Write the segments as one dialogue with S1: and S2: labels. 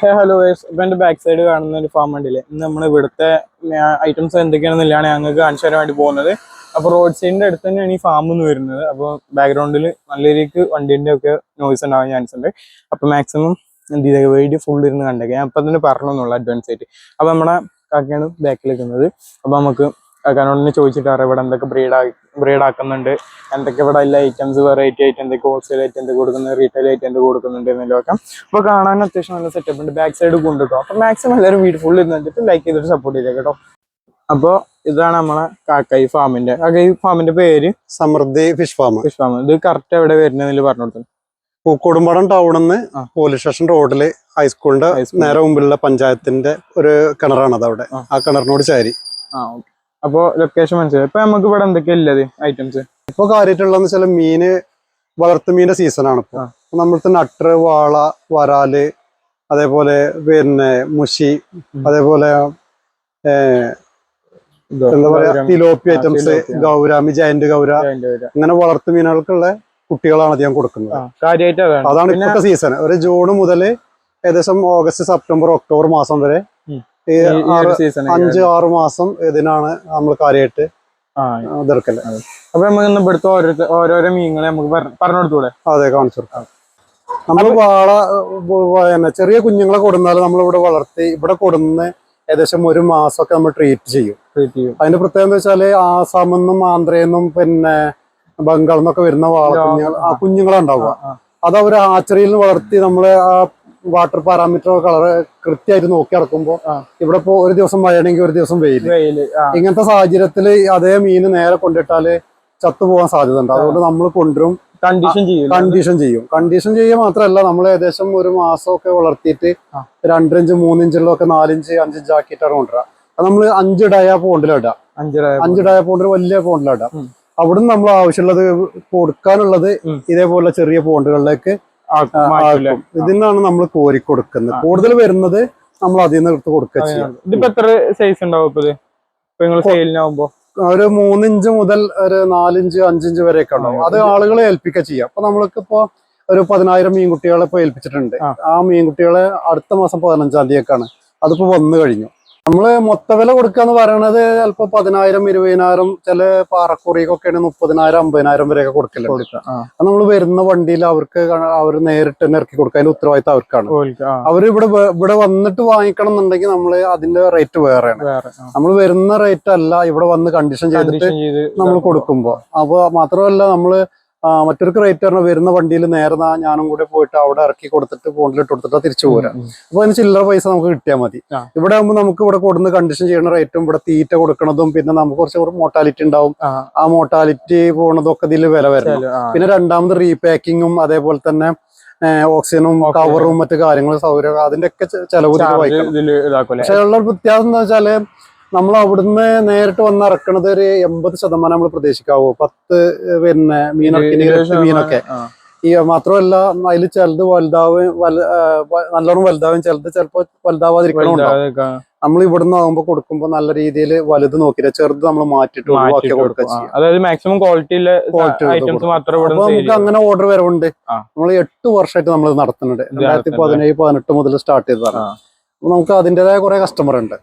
S1: Hello ഇപ്പൊ എന്റെ back side കാണുന്ന ഒരു ഫാം ഉണ്ടല്ലേ. ഇന്ന് നമ്മൾ ഇവിടുത്തെ ഐറ്റംസ് എന്തൊക്കെയാണെന്നില്ലാണ് ഞങ്ങൾക്ക് കാണിച്ചു തരാൻ വേണ്ടി പോകുന്നത്. അപ്പൊ റോഡ് സൈഡിന്റെ അടുത്ത് തന്നെയാണ് ഈ ഫാം എന്ന് വരുന്നത്. അപ്പൊ ബാക്ക്ഗ്രൗണ്ടിൽ നല്ല രീതിക്ക് വണ്ടിന്റെ ഒക്കെ നോയ്സ് ഉണ്ടാവാൻ ചാൻസ് ഉണ്ട്. അപ്പൊ മാക്സിമം എന്ത് ചെയ്ത വീഡിയോ ഫുൾ ഇരുന്ന് കണ്ടേക്കാം. ഞാൻ അപ്പൊ തന്നെ പറഞ്ഞൊന്നുള്ളൂ അഡ്വാൻസ് ആയിട്ട്. അപ്പൊ നമ്മുടെ കാക്കയാണ് ബാക്കിൽ നിൽക്കുന്നത്. അപ്പൊ നമുക്ക് കാക്കാനോട് ചോദിച്ചിട്ട് അറിയാം ഇവിടെ എന്തൊക്കെ ബ്രീഡ് ആക്കുന്നുണ്ട്, എന്തൊക്കെ ഇവിടെ എല്ലാ ഐറ്റംസ് വെറൈറ്റി ആയിട്ട് എന്തൊക്കെ ഹോൾസെയിൽ ആയിട്ട് എന്തൊക്കെ കൊടുക്കുന്നത്, റീറ്റെയിൽ ആയിട്ട് എന്തൊക്കെ കൊടുക്കുന്നുണ്ട് എന്നെല്ലാം. അപ്പൊ കാണാൻ അത്യാവശ്യം നല്ല സെറ്റപ്പ് ഉണ്ട്. ബാക്ക് സൈഡ് കൊണ്ടുട്ടോ. അപ്പൊ മാക്സിമം എല്ലാവരും വീട് ഫുൾ ഇരുന്നിട്ട് ലൈക്ക് ചെയ്തിട്ട് സപ്പോർട്ട് ചെയ്തേക്കാം കേട്ടോ. അപ്പൊ ഇതാണ് നമ്മളെ കാക്കായി ഫാമിന്റെ. കാക്കായി ഫാമിന്റെ പേര്
S2: സമൃദ്ധി ഫിഷ് ഫാം.
S1: ഇത് കറക്റ്റ് എവിടെ വരുന്നതിൽ പറഞ്ഞു കൊടുത്തു.
S2: പൂക്കോടുംപാടം ടൗണിന്ന് പോലീസ് സ്റ്റേഷൻ റോഡില് ഹൈസ്കൂളിന്റെ നേരെ മുമ്പിലുള്ള പഞ്ചായത്തിന്റെ ഒരു കിണറാണ് അത്. അവിടെ ആ കിണറിനോട് ചേരി.
S1: അപ്പൊ ലൊക്കേഷൻ മനസ്സിലായി. ഇപ്പൊ നമുക്ക് ഇവിടെ എന്തൊക്കെയാ ഉള്ളത് ഐറ്റംസ്?
S2: ഇപ്പൊ കാര്യമായിട്ടുള്ളതെന്ന് വെച്ചാൽ മീന്, വളർത്തുമീന്റെ സീസണാണ് ഇപ്പൊ. നമ്മൾക്ക് നട്ടർ, വാള, വരാല്, അതേപോലെ പിന്നെ മുഷി, അതേപോലെ എന്താ പറയാ തിലോപ്പി ഐറ്റംസ്, ഗൗരാമി, ജയന്റ് ഗൗര, അങ്ങനെ വളർത്തുമീനുകൾക്കുള്ള കുട്ടികളാണ് അധികം കൊടുക്കുന്നത്. അതാണ് ഇപ്പോഴത്തെ സീസൺ. ഒരു ജൂൺ മുതൽ ഏകദേശം ഓഗസ്റ്റ്, സെപ്റ്റംബർ, ഒക്ടോബർ മാസം വരെ 5-6 മാസം ഇതിനാണ് നമ്മൾ കാര്യമായിട്ട് ഇതെടുക്കല്.
S1: അപ്പൊ നമുക്ക് ഇവിടുത്തെ ഓരോരോ മീനുകളെ നമുക്ക് പറഞ്ഞു കൊടുത്തൂടെ?
S2: അതെ, കാണിച്ചു കൊടുക്കാം. നമ്മൾ വാള ചെറിയ കുഞ്ഞുങ്ങളെ കൊടുന്നാൽ നമ്മളിവിടെ വളർത്തി ഇവിടെ കൊടുന്ന് ഏകദേശം 1 മാസമൊക്കെ നമ്മൾ ട്രീറ്റ് ചെയ്യും. അതിന്റെ പ്രത്യേകത എന്ന് വെച്ചാല് ആസാമെന്നും ആന്ധ്രയെന്നും പിന്നെ ബംഗാളിൽ നിന്നൊക്കെ വരുന്ന വാളക്കുഞ്ഞുങ്ങൾ, ആ കുഞ്ഞുങ്ങളുണ്ടാവുക. അത് അവർ ആച്ചറിയിൽ നിന്ന് വളർത്തി നമ്മള് ആ വാട്ടർ പാരാമീറ്റർ കളർ കൃത്യമായിട്ട് നോക്കി നടക്കുമ്പോ ഇവിടെ ഇപ്പോ ഒരു ദിവസം മഴയാണെങ്കിൽ ഒരു ദിവസം വെയിൽ. ഇങ്ങനത്തെ സാഹചര്യത്തിൽ അതേ മീന് നേരെ കൊണ്ടിട്ടാല് ചത്തുപോകാൻ സാധ്യത ഉണ്ട്. അതുകൊണ്ട് നമ്മൾ കൊണ്ടുവരും, കണ്ടീഷൻ ചെയ്യുക മാത്രമല്ല, നമ്മൾ ഏകദേശം 1 മാസമൊക്കെ വളർത്തിയിട്ട് 2 ഇഞ്ച് 3 ഇഞ്ചുള്ളൊക്കെ 4 ഇഞ്ച് 5 ഇഞ്ച് ആക്കിയിട്ടാണ് കൊണ്ടുവരിക. അത് നമ്മൾ 5 ഡയ പോണ്ടിലിടാം. 5 ഡയ പോണ്ടിൽ വലിയ പോണ്ടിലിടാം. അവിടുന്ന് നമ്മൾ ആവശ്യമുള്ളത് കൊടുക്കാനുള്ളത് ഇതേപോലെ ചെറിയ പോണ്ടുകളിലേക്ക് ആക്കും. ഇതിനാണ് നമ്മൾ കോരി കൊടുക്കുന്നത്. കൂടുതൽ വരുന്നത് നമ്മൾ അതിൽ നിന്ന് എടുത്ത് കൊടുക്കുക ചെയ്യാം.
S1: ഇതിപ്പോ എത്ര സൈസ് ഉണ്ടാവും സെയിലിനാവുമ്പോ?
S2: ഒരു 3 ഇഞ്ച് മുതൽ ഒരു 4 ഇഞ്ച് 5 ഇഞ്ച് വരെയൊക്കെ ഉണ്ടാവും. അത് ആളുകളെ ഏൽപ്പിക്കുക ചെയ്യാം. അപ്പൊ നമ്മൾക്കിപ്പോ ഒരു 10,000 മീൻകുട്ടികളെ ഇപ്പൊ ഏൽപ്പിച്ചിട്ടുണ്ട്. ആ മീൻകുട്ടികളെ അടുത്ത മാസം 15-ാം തീയതിക്കാണ് അതിപ്പോ വന്നു കഴിഞ്ഞു. നമ്മള് മൊത്ത വില കൊടുക്കാന്ന് പറയണത് ചിലപ്പോ 10,000, 20,000, ചില പാറക്കുറിക്കൊക്കെയാണ് 30,000, 50,000 വരെയൊക്കെ കൊടുക്കലുണ്ട്. അത് നമ്മൾ വരുന്ന വണ്ടിയിൽ അവർ നേരിട്ട് തന്നെ ഇറക്കി കൊടുക്കുക. അതിന്റെ ഉത്തരവാദിത്തം അവർക്കാണ്. അവർ ഇവിടെ വന്നിട്ട് വാങ്ങിക്കണം എന്നുണ്ടെങ്കിൽ നമ്മള് അതിന്റെ റേറ്റ് വേറെയാണ്. നമ്മൾ വരുന്ന റേറ്റ് അല്ല, ഇവിടെ വന്ന് കണ്ടീഷൻ ചെയ്തിട്ട് നമ്മൾ കൊടുക്കുമ്പോ. അപ്പൊ മാത്രമല്ല നമ്മള് മറ്റൊരു റേറ്റ് പറഞ്ഞാൽ വരുന്ന വണ്ടിയിൽ നേരെ ഞാനും കൂടെ പോയിട്ട് അവിടെ ഇറക്കി കൊടുത്തിട്ട് ഫോണിലിട്ട് കൊടുത്തിട്ട് തിരിച്ചു പോരാം. അപ്പൊ അതിന് ചില്ലറ പൈസ നമുക്ക് കിട്ടിയാൽ മതി. ഇവിടെ ആകുമ്പോൾ നമുക്ക് ഇവിടെ കൊടുന്ന് കണ്ടീഷൻ ചെയ്യുന്ന റേറ്റും ഇവിടെ തീറ്റ കൊടുക്കണതും പിന്നെ നമുക്ക് കുറച്ച് മോർട്ടാലിറ്റി ഉണ്ടാവും. ആ മോർട്ടാലിറ്റി പോണതും ഒക്കെ ഇതിൽ വില വരണം. പിന്നെ രണ്ടാമത് റീപാക്കിങ്ങും അതേപോലെ തന്നെ ഓക്സിജനും കവറും മറ്റു കാര്യങ്ങളും സൗകര്യം അതിന്റെ ഒക്കെ ചെലവ് വഹിക്കണം. പക്ഷെ ഉള്ള വ്യത്യാസം എന്താ വെച്ചാല് നമ്മൾ അവിടുന്ന് നേരിട്ട് വന്ന് ഇറക്കണത് ഒരു 80% നമ്മൾ പ്രതീക്ഷിക്കാവൂ. 10 പിന്നെ മീനൊക്കെ ഈ മാത്രമല്ല അതിൽ ചിലത് നല്ലോണം വലുതാവും, ചിലത് ചിലപ്പോ വലുതാവാതിരിക്കണമുണ്ടാവും. നമ്മൾ ഇവിടുന്ന് ആകുമ്പോ കൊടുക്കുമ്പോ നല്ല രീതിയിൽ വലുത് നോക്കില്ല, ചെറുത് നമ്മൾ മാറ്റിട്ട് ഒഴിവാക്കി കൊടുക്കുക ചെയ്യാം. അപ്പൊ നമുക്ക് അങ്ങനെ ഓർഡർ വരവുണ്ട്. നമ്മൾ 8 വർഷമായിട്ട് നമ്മൾ നടത്തുന്നുണ്ട്. 2017-18 മുതൽ സ്റ്റാർട്ട് ചെയ്തതാണ്. അപ്പൊ നമുക്ക് അതിൻ്റെതായ കുറെ കസ്റ്റമർ ഉണ്ട്.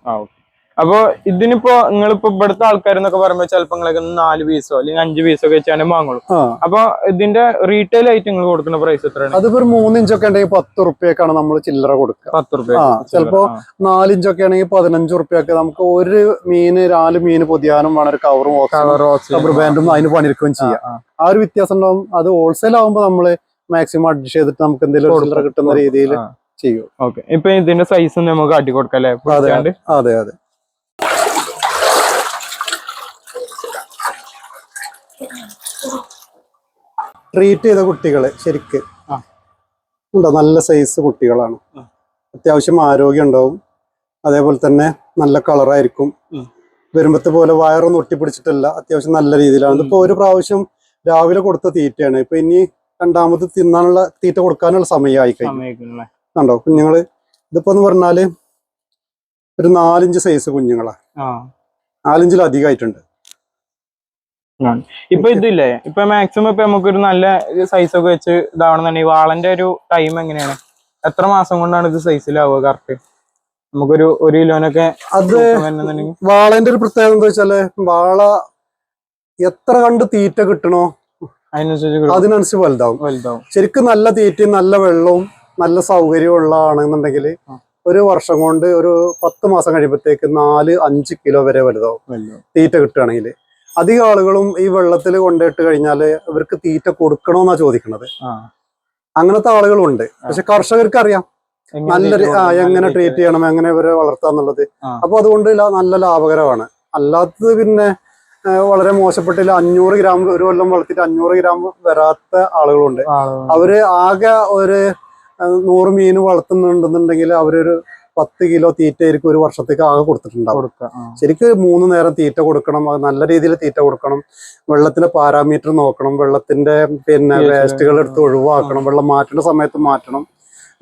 S1: അപ്പൊ ഇതിനിപ്പോ നിങ്ങളിപ്പോ ഇവിടുത്തെ ആൾക്കാരെന്നൊക്കെ പറയുമ്പോ ചിലപ്പോ നിങ്ങൾക്ക് 4 പീസോ അല്ലെങ്കിൽ 5 പീസോ ഒക്കെ വെച്ചാൽ വാങ്ങുള്ളൂ. അപ്പൊ ഇതിന്റെ റീറ്റെയിൽ ആയിട്ട് നിങ്ങൾ കൊടുക്കുന്ന പ്രൈസ് എത്രയാണ്?
S2: അതിപ്പോ 3 ഇഞ്ചൊക്കെ ഉണ്ടെങ്കിൽ 10 റുപ്യക്കാണ് നമ്മൾ ചില്ലറ കൊടുക്കുക.
S1: 10 രൂപ.
S2: ചിലപ്പോ 4 ഇഞ്ചൊക്കെ ആണെങ്കിൽ 15 റുപ്യൊക്കെ. നമുക്ക് ഒരു മീന് പൊതിയാനും വേണം, ഒരു കവറും റബ്ബർ ബാൻഡും അതിന് പണിയെടുക്കുകയും ചെയ്യാം. ആ ഒരു വ്യത്യാസം ഉണ്ടാവും. അത് ഹോൾസെയിൽ ആകുമ്പോൾ നമ്മള് മാക്സിമം അഡ്ജസ്റ്റ് ചെയ്തിട്ട് നമുക്ക് എന്തെങ്കിലും ചില്ലറ കിട്ടുന്ന രീതിയിൽ ചെയ്യും.
S1: ഓക്കെ. ഇപ്പൊ ഇതിന്റെ സൈസ് നമുക്ക് കാട്ടി കൊടുക്കാം അല്ലേ?
S2: അതെ അതെ. ട്രീറ്റ് ചെയ്ത കുട്ടികള് ശരിക്ക് ഉണ്ടോ, നല്ല സൈസ് കുട്ടികളാണ്. അത്യാവശ്യം ആരോഗ്യം ഉണ്ടാവും. അതേപോലെ തന്നെ നല്ല കളറായിരിക്കും. വരുമ്പത്തെ പോലെ വയറൊന്നും ഒട്ടിപ്പിടിച്ചിട്ടില്ല. അത്യാവശ്യം നല്ല രീതിയിലാണ്. ഇതിപ്പോ ഒരു പ്രാവശ്യം രാവിലെ കൊടുത്ത തീറ്റയാണ്. ഇപ്പൊ ഇനി രണ്ടാമത് തിന്നാനുള്ള തീറ്റ കൊടുക്കാനുള്ള സമയമായി കഴിഞ്ഞു. കണ്ടോ കുഞ്ഞുങ്ങള്? ഇതിപ്പോ എന്ന് പറഞ്ഞാല് ഒരു 4 ഇഞ്ച് സൈസ് കുഞ്ഞുങ്ങളാ. 4 ഇഞ്ചിലധികമായിട്ടുണ്ട്.
S1: ഇപ്പൊ ഇതില്ലേ, ഇപ്പൊ മാക്സിമം ഇപ്പൊ നമുക്കൊരു നല്ല സൈസ് ഒക്കെ വെച്ച് ഇതാവണമെന്നുണ്ടെങ്കിൽ വാളന്റെ ഒരു ടൈം എങ്ങനെയാണ്? എത്ര മാസം കൊണ്ടാണ് ഇത് സൈസിലാവുക കറക്റ്റ്? നമുക്കൊരു 1 കിലോനൊക്കെ
S2: അത് വാളന്റെ ഒരു പ്രത്യേകത എന്താ വെച്ചാല്, വാള എത്ര കണ്ട് തീറ്റ കിട്ടണോ അതിനനുസരിച്ച് വലുതാവും. ശരിക്കും നല്ല തീറ്റയും നല്ല വെള്ളവും നല്ല സൗകര്യവും ഉള്ളതാണെന്നുണ്ടെങ്കിൽ ഒരു വർഷം കൊണ്ട് ഒരു 10 മാസം കഴിയുമ്പോഴത്തേക്ക് 4-5 കിലോ വരെ വലുതാവും തീറ്റ കിട്ടുകയാണെങ്കിൽ. അധികം ആളുകളും ഈ വെള്ളത്തിൽ കൊണ്ടിട്ട് കഴിഞ്ഞാല് ഇവർക്ക് തീറ്റ കൊടുക്കണോന്നാ ചോദിക്കുന്നത്. അങ്ങനത്തെ ആളുകളുണ്ട്. പക്ഷെ കർഷകർക്ക് അറിയാം നല്ലൊരു എങ്ങനെ ട്രീറ്റ് ചെയ്യണം, എങ്ങനെ ഇവരെ വളർത്താന്നുള്ളത്. അപ്പൊ അതുകൊണ്ട് നല്ല ലാഭകരമാണ്. അല്ലാത്തത് പിന്നെ വളരെ മോശപ്പെട്ടില്ല. 500 ഗ്രാം ഒരു കൊല്ലം വളർത്തിയിട്ട് 500 ഗ്രാം വരാത്ത ആളുകളുണ്ട്. അവര് ആകെ ഒരു 100 മീൻ വളർത്തുന്നുണ്ടെന്നുണ്ടെങ്കിൽ അവരൊരു 10 കിലോ തീറ്റയായിരിക്കും ഒരു വർഷത്തേക്ക് ആകെ കൊടുത്തിട്ടുണ്ടാവും. ശരിക്കും 3 നേരം തീറ്റ കൊടുക്കണം, അത് നല്ല രീതിയിൽ തീറ്റ കൊടുക്കണം, വെള്ളത്തിന്റെ പാരാമീറ്റർ നോക്കണം, വെള്ളത്തിന്റെ പിന്നെ വേസ്റ്റുകൾ എടുത്ത് ഒഴിവാക്കണം, വെള്ളം മാറ്റുന്ന സമയത്ത് മാറ്റണം.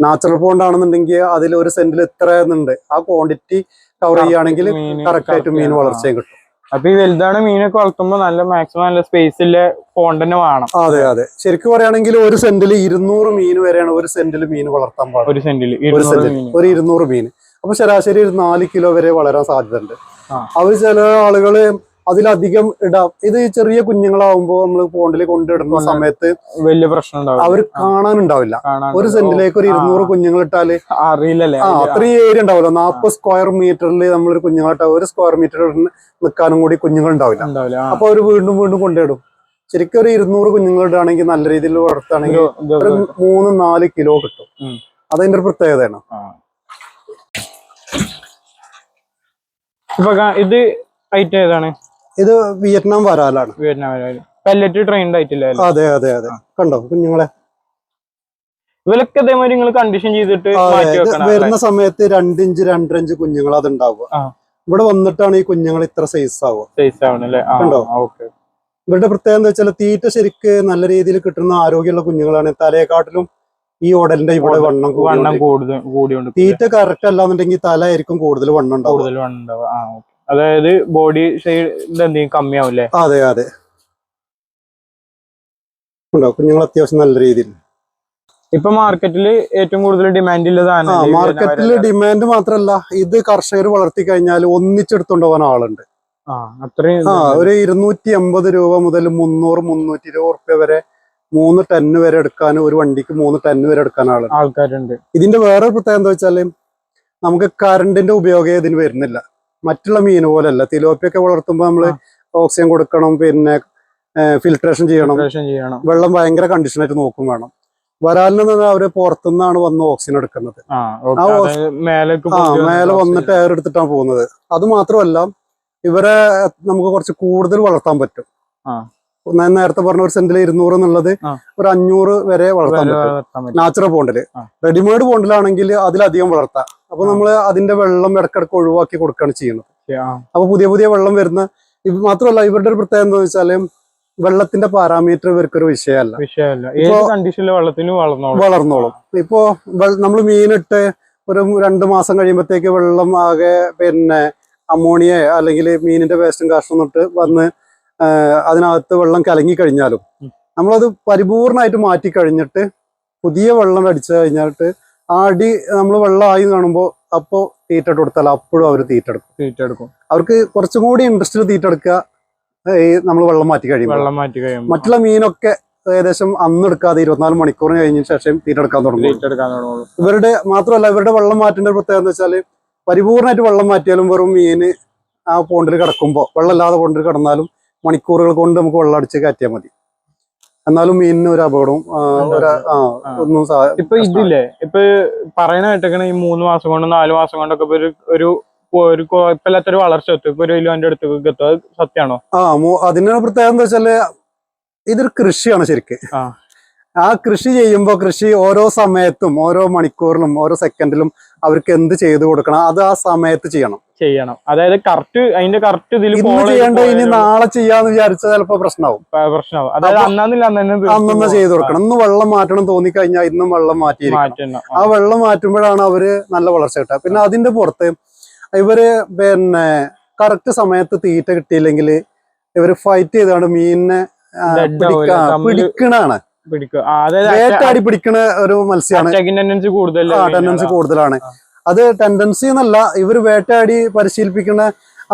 S2: നാച്ചുറൽ പോണ്ട് ആണെന്നുണ്ടെങ്കിൽ അതിൽ 1 സെന്റിൽ ഇത്ര എന്നുണ്ട്, ആ ക്വാണ്ടിറ്റി കവർ ചെയ്യുകയാണെങ്കിൽ കറക്റ്റ് ആയിട്ട് മീൻ വളർച്ചയും കിട്ടും.
S1: അപ്പൊ ഈ വലുതാണ് മീനൊക്കെ വളർത്തുമ്പോ നല്ല മാക്സിമം നല്ല സ്പേസിലെ പോണ്ട് തന്നെ വേണം.
S2: അതെ. ശരിക്കും പറയുകയാണെങ്കിൽ 1 സെന്റിൽ 200 മീൻ വരെയാണ് 1 സെന്റിൽ മീൻ വളർത്താൻ പാടും.
S1: 1 സെന്റിൽ
S2: ഒരു 200 മീൻ. അപ്പൊ ശരാശരി ഒരു 4 കിലോ വരെ വളരാൻ സാധ്യതയുണ്ട്. അവർ ചില ആളുകള് അതിലധികം ഇടാം. ഇത് ചെറിയ കുഞ്ഞുങ്ങളാവുമ്പോ നമ്മൾ പോണ്ടിൽ കൊണ്ടിടുന്ന സമയത്ത്
S1: വലിയ പ്രശ്നം ഉണ്ടാവും,
S2: അവർ കാണാനുണ്ടാവില്ല. 1 സെന്റിലേക്ക് ഒരു 200 കുഞ്ഞുങ്ങൾ ഇട്ടാല്
S1: അറിയില്ലല്ലേ,
S2: അത്രയും ഏരിയ ഉണ്ടാവില്ല. 40 സ്ക്വയർ മീറ്ററിൽ നമ്മളൊരു കുഞ്ഞുങ്ങളിട്ട 1 സ്ക്വയർ മീറ്റർ നിൽക്കാനും കൂടി കുഞ്ഞുങ്ങൾ ഉണ്ടാവില്ല. അപ്പൊ അവര് വീണ്ടും കൊണ്ടിടും. ശരിക്കും ഒരു 200 കുഞ്ഞുങ്ങൾ ഇടുകയാണെങ്കിൽ നല്ല രീതിയിൽ വളർത്തുകയാണെങ്കിൽ ഒരു 3-4 കിലോ കിട്ടും. അതതിന്റെ ഒരു പ്രത്യേകതയാണ്.
S1: ഇത് ഐറ്റം ഏതാണ്?
S2: ഇത് വിയറ്റ്നാം വരാലാണ്.
S1: പെല്ലറ്റ് ട്രെയിൻഡ് ആയിട്ടില്ല?
S2: അതെ. കണ്ടോ കുഞ്ഞുങ്ങളെ?
S1: ഇവരൊക്കെ അതേമാതിരി നിങ്ങൾ കണ്ടീഷൻ ചെയ്തിട്ട്
S2: വരുന്ന സമയത്ത് 2 ഇഞ്ച് 2.5 ഇഞ്ച് കുഞ്ഞുങ്ങൾ അത് ഉണ്ടാവുക. ഇവിടെ വന്നിട്ടാണ് ഈ കുഞ്ഞുങ്ങൾ ഇത്ര സൈസ് ആവുക. കണ്ടോ? ഇവരുടെ പ്രത്യേകത എന്താ വെച്ചാൽ തീറ്റ ശരിക്ക് നല്ല രീതിയിൽ കിട്ടുന്ന ആരോഗ്യമുള്ള കുഞ്ഞുങ്ങളാണ്. തലയെക്കാട്ടിലും ഈ ഉടലിന്റെ ഇവിടെ വണ്ണം കൂടുതൽ. തീറ്റ കറക്റ്റ് അല്ലാന്നുണ്ടെങ്കിൽ തല ആയിരിക്കും കൂടുതൽ വണ്ണം ഉണ്ടാവും.
S1: അതായത് ബോഡി ഷെയ്ഡ് എന്തെങ്കിലും കമ്മിയാവും.
S2: അതെ. ഉണ്ടോ കുഞ്ഞുങ്ങൾ അത്യാവശ്യം നല്ല രീതിയിൽ.
S1: ഇപ്പൊ മാർക്കറ്റിൽ ഏറ്റവും കൂടുതൽ ഡിമാൻഡ് ഉള്ളതാണ്.
S2: മാർക്കറ്റിൽ ഡിമാൻഡ് മാത്രല്ല, ഇത് കർഷകർ വളർത്തി കഴിഞ്ഞാൽ ഒന്നിച്ചെടുത്തോണ്ട് പോകാൻ ആളുണ്ട്. ഒരു 280 രൂപ മുതൽ 300-320 റുപ്യ വരെ 3 ടൺ വരെ എടുക്കാൻ, ഒരു വണ്ടിക്ക് 3 ടൺ വരെ എടുക്കാൻ
S1: ആൾക്കാരുണ്ട്.
S2: ഇതിന്റെ വേറൊരു പ്രത്യേകത എന്താ വെച്ചാല് നമുക്ക് കറണ്ടിന്റെ ഉപയോഗം ഇതിന് വരുന്നില്ല. മറ്റുള്ള മീൻ പോലെയല്ല. തിലോപ്പിയൊക്കെ വളർത്തുമ്പോൾ നമ്മള് ഓക്സിജൻ കൊടുക്കണം, പിന്നെ ഫിൽട്രേഷൻ ചെയ്യണം, വെള്ളം ഭയങ്കര കണ്ടീഷനായിട്ട് നോക്കും വേണം. വരാലിന് അവര് പുറത്തുനിന്നാണ് വന്ന് ഓക്സിജൻ എടുക്കുന്നത്. മേലെ വന്നിട്ട് എയർ എടുത്തിട്ടാണ് പോകുന്നത്. അത് മാത്രമല്ല ഇവരെ നമുക്ക് കുറച്ച് കൂടുതൽ വളർത്താൻ പറ്റും. ഞാൻ നേരത്തെ പറഞ്ഞ 1 സെന്റിൽ 200 എന്നുള്ളത് ഒരു 500 വരെ വളർത്താൻ പറ്റും നാച്ചുറൽ പോണ്ടില്. റെഡിമെയ്ഡ് പോണ്ടിലാണെങ്കിൽ അതിലധികം വളർത്താം. അപ്പൊ നമ്മള് അതിന്റെ വെള്ളം ഇടക്കിടക്ക് ഒഴിവാക്കി കൊടുക്കുകയാണ് ചെയ്യുന്നത്. അപ്പൊ പുതിയ വെള്ളം വരുന്ന. ഇത് മാത്രമല്ല ഇവരുടെ ഒരു പ്രത്യേകത എന്താ വെച്ചാല് വെള്ളത്തിന്റെ പാരാമീറ്റർ ഇവർക്കൊരു വിഷയമല്ല. വളർന്നോളും. ഇപ്പോ നമ്മൾ മീനിട്ട് ഒരു 2 മാസം കഴിയുമ്പോഴത്തേക്ക് വെള്ളം ആകെ പിന്നെ അമോണിയ അല്ലെങ്കിൽ മീനിന്റെ വേസ്റ്റും കാഷ്ടം തൊട്ട് വന്ന് അതിനകത്ത് വെള്ളം കലങ്ങി കഴിഞ്ഞാലും നമ്മളത് പരിപൂർണമായിട്ട് മാറ്റി കഴിഞ്ഞിട്ട് പുതിയ വെള്ളം അടിച്ചു കഴിഞ്ഞിട്ട് അടി നമ്മൾ വെള്ളമായി കാണുമ്പോൾ അപ്പോൾ തീറ്റ കൊടുത്താൽ അപ്പോഴും അവർ തീറ്റ എടുക്കും. അവർക്ക് കുറച്ചും കൂടി ഇൻട്രസ്റ്റിൽ തീറ്റ എടുക്കുക നമ്മൾ വെള്ളം മാറ്റി കഴിയുമ്പോൾ. മറ്റുള്ള മീനൊക്കെ ഏകദേശം അന്നെടുക്കാതെ 24 മണിക്കൂറിന് കഴിഞ്ഞതിന് ശേഷം തീറ്റ എടുക്കാൻ തുടങ്ങും. ഇവരുടെ മാത്രമല്ല ഇവരുടെ വെള്ളം മാറ്റേണ്ട പ്രത്യേകത എന്ന് വെച്ചാൽ പരിപൂർണമായിട്ട് വെള്ളം മാറ്റിയാലും വെറും മീന് ആ പോണ്ടിൽ കിടക്കുമ്പോൾ, വെള്ളമില്ലാതെ പോണ്ടിൽ കിടന്നാലും മണിക്കൂറുകൾ കൊണ്ട് നമുക്ക് വെള്ളം അടിച്ച് കയറ്റിയാൽ മതി. എന്നാലും മീനിന് ഒരു അപകടവും ഒന്നും.
S1: ഇപ്പൊ ഇതില്ലേ ഇപ്പൊ പറയണ കേട്ടേക്കണ ഈ 3 മാസം കൊണ്ട് 4 മാസം കൊണ്ടൊക്കെ ഒരു കുഴപ്പമില്ലാത്തൊരു വളർച്ച എത്തും. ഇപ്പൊ 1 കിലോന്റെ അടുത്ത് എത്തും. അത് സത്യമാണോ?
S2: അതിന് പ്രത്യേകത എന്താ വെച്ചാല് ഇതൊരു കൃഷിയാണ് ശരിക്ക്. ആ കൃഷി ചെയ്യുമ്പോൾ കൃഷി ഓരോ സമയത്തും ഓരോ മണിക്കൂറിലും ഓരോ സെക്കൻഡിലും അവർക്ക് എന്ത് ചെയ്തു കൊടുക്കണം അത് ആ സമയത്ത് ചെയ്യണം.
S1: അതായത് അതിന്റെ കറക്റ്റ് ഇതിൽ
S2: ചെയ്യേണ്ട ഇനി നാളെ ചെയ്യാന്ന് വിചാരിച്ചാൽ ചിലപ്പോ പ്രശ്നമാവും.
S1: അതായത്
S2: അന്നന്ന് ചെയ്തു കൊടുക്കണം. ഇന്ന് വെള്ളം മാറ്റണം തോന്നിക്കഴിഞ്ഞാൽ ഇന്നും വെള്ളം മാറ്റിയിരിക്കണം. ആ വെള്ളം മാറ്റുമ്പോഴാണ് അവര് നല്ല വളർച്ച കിട്ടുക. പിന്നെ അതിന്റെ പുറത്ത് ഇവര് പിന്നെ കറക്റ്റ് സമയത്ത് തീറ്റ കിട്ടിയില്ലെങ്കിൽ ഇവര് ഫൈറ്റ് ചെയ്താണ് മീനിനെ പിടിക്കണാണ്.
S1: പിടിക്കുക അതായത്
S2: വേട്ടാടി പിടിക്കുന്ന ഒരു മത്സ്യമാണ്.
S1: ടെൻഡൻസി കൂടുതൽ
S2: ടെൻഡൻസി കൂടുതലാണ്. അത് ടെൻഡൻസി എന്നല്ല, ഇവർ വേട്ടാടി